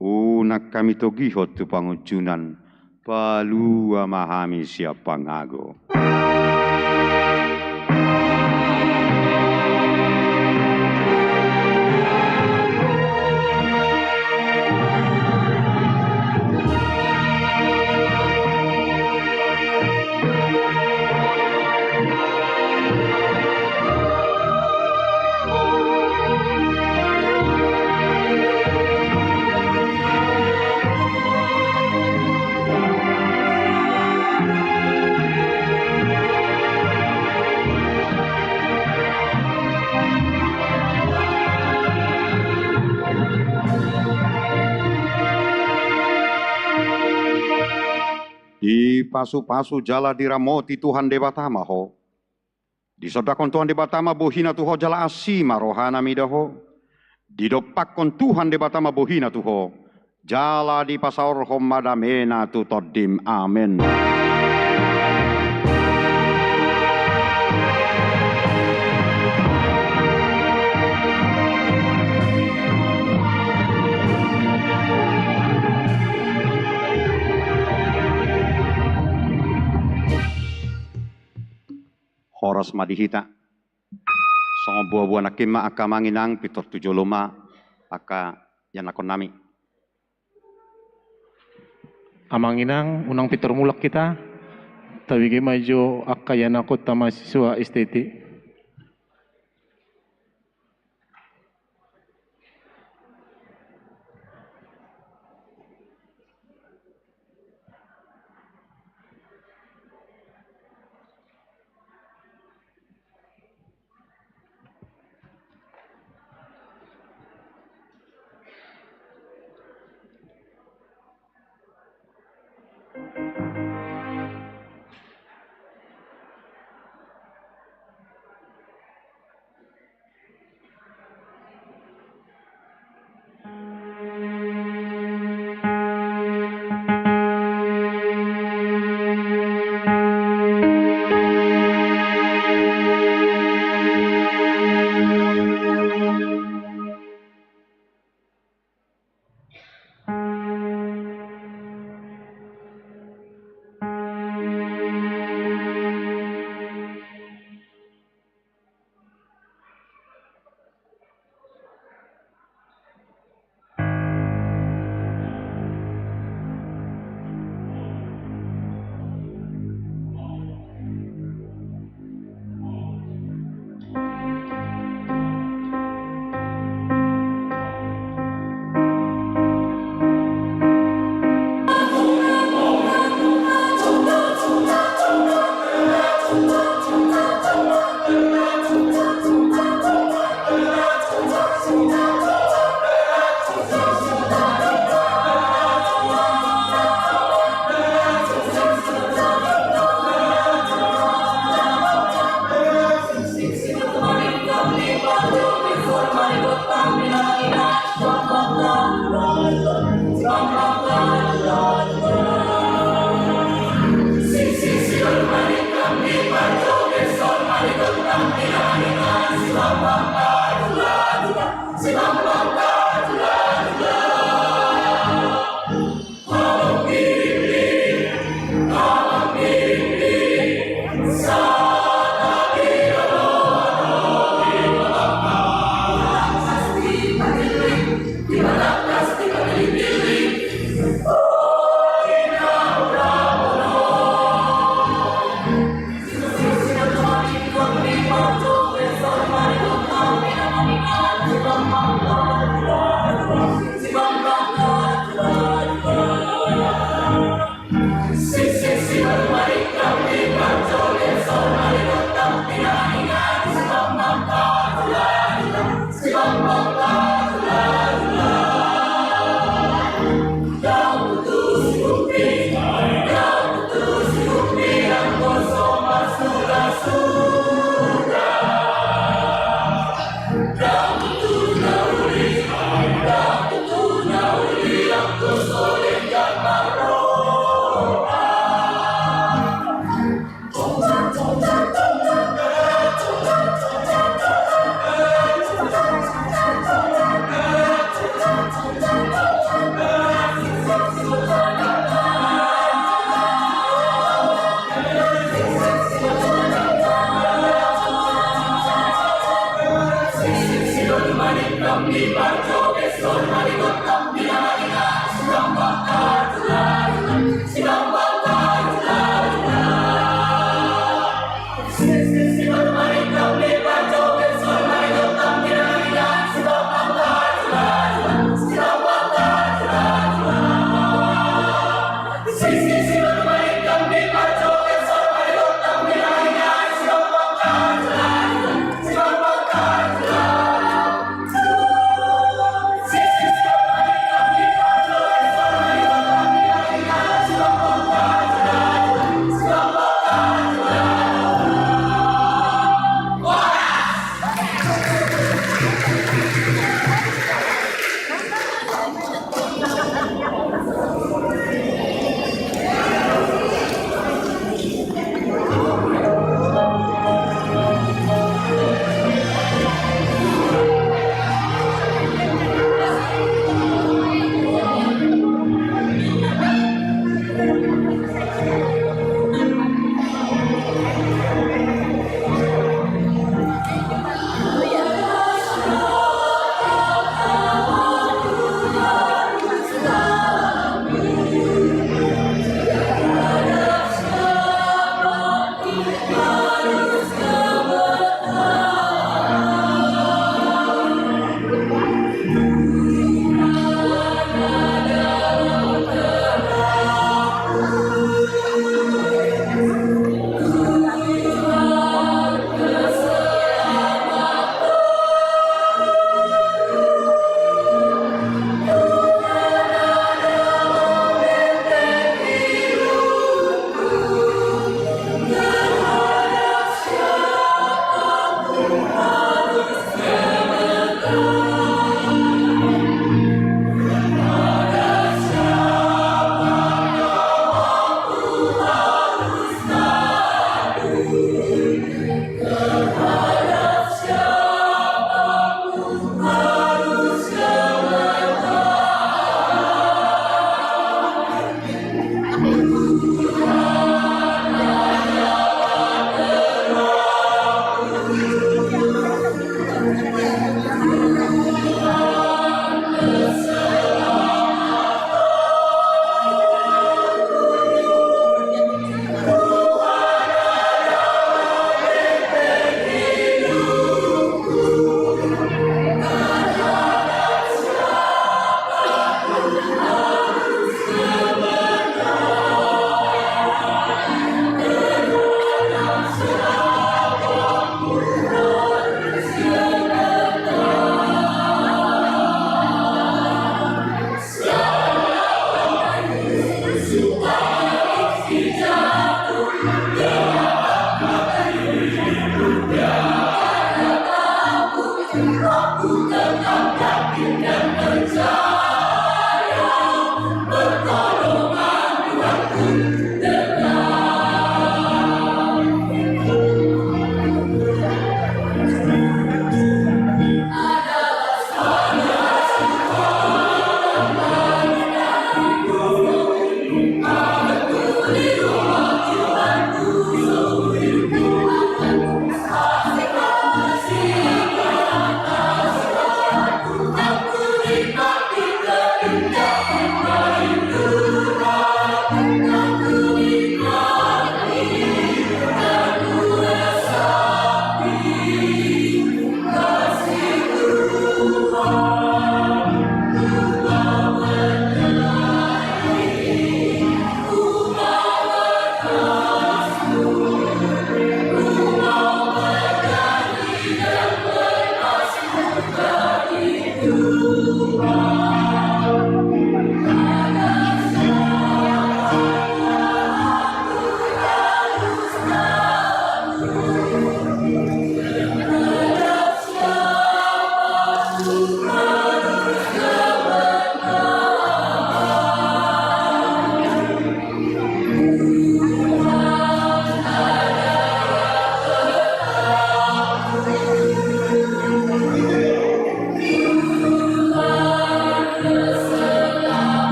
Unak kami togihot tu pangujunan. Palua mahami siapa ngago. Di pasu-pasu jala diramoti Tuhan debata maho. Disodakon Tuhan di batama bohina tuho jala asima rohana midaho. Didopakon Tuhan di batama bohina tuho. Jala di pasaur homadamena tu todim. Amin. Horas madihita. Songo buah-buah nakima aka manginang pitor 75 aka yanakon nami. Amanginang unang pitor mulak kita. Tawigi majo akka yanakot ta mahasiswa esteti.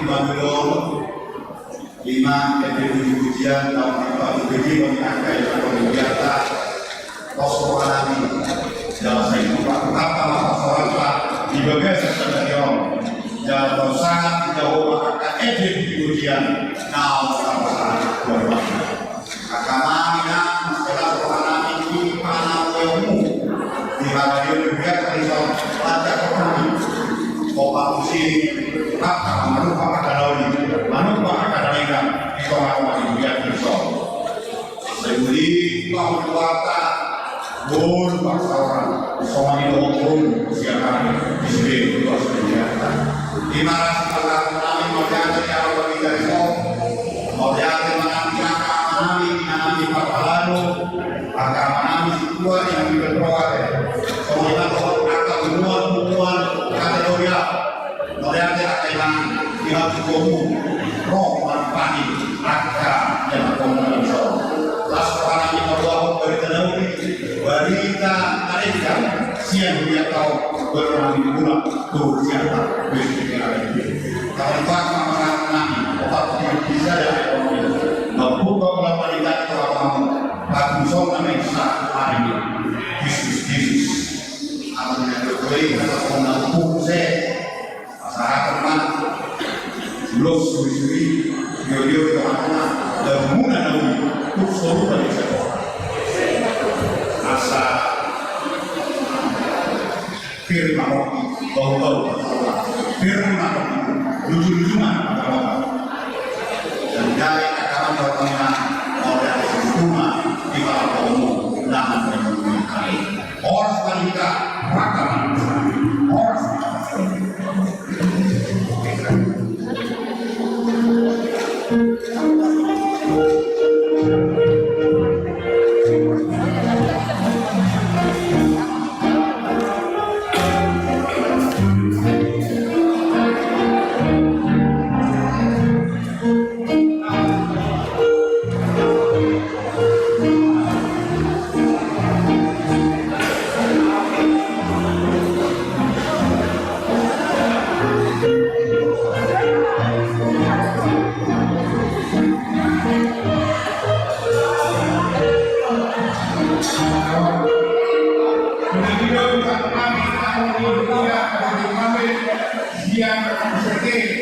Bandung 5 FDU ujian tahun 2007 angka yang berbiasa posko alami dalam saya lupa apa masalah di bagian sebenarnya dan sangat jauh angka FDU ujian tahun berbahaya akamanya setelah alami di panammu di radio juga terlihat lacak kami opak musim apa manufa akademi manufa akademika itu orang yang bersol sebeli tahun kuota bol bangsawan semua itu turun siaran di sini terus berjalan di mana setelah kami melihat yang lebih dari sol melihat menanti papalano akan menanti situasi yang diperlukan semua itu akan memuat kategori melihat akan pihak hukum roh manfaati akan yang berkomunikasi las orang yang berlaku bertenang berita mereka siang dia tahu berani pula tuh siapa berpikir kalau pak menang obat yang bisa dari ekonomi membuka melakukan ibadah kalau aku soal namanya hari ini Yesus amannya berkeli atau menanggung saya masyarakat mana belum suwi-suwi yo-yo itu anak dan muna nawi untuk seluruh dari sekolah asa firman rohani bau-bau firman rohani lucu-lucuan agama dan dari agama bertengah oleh hukuman di bawah umum namun menemukan orang wanita rakaman orang yang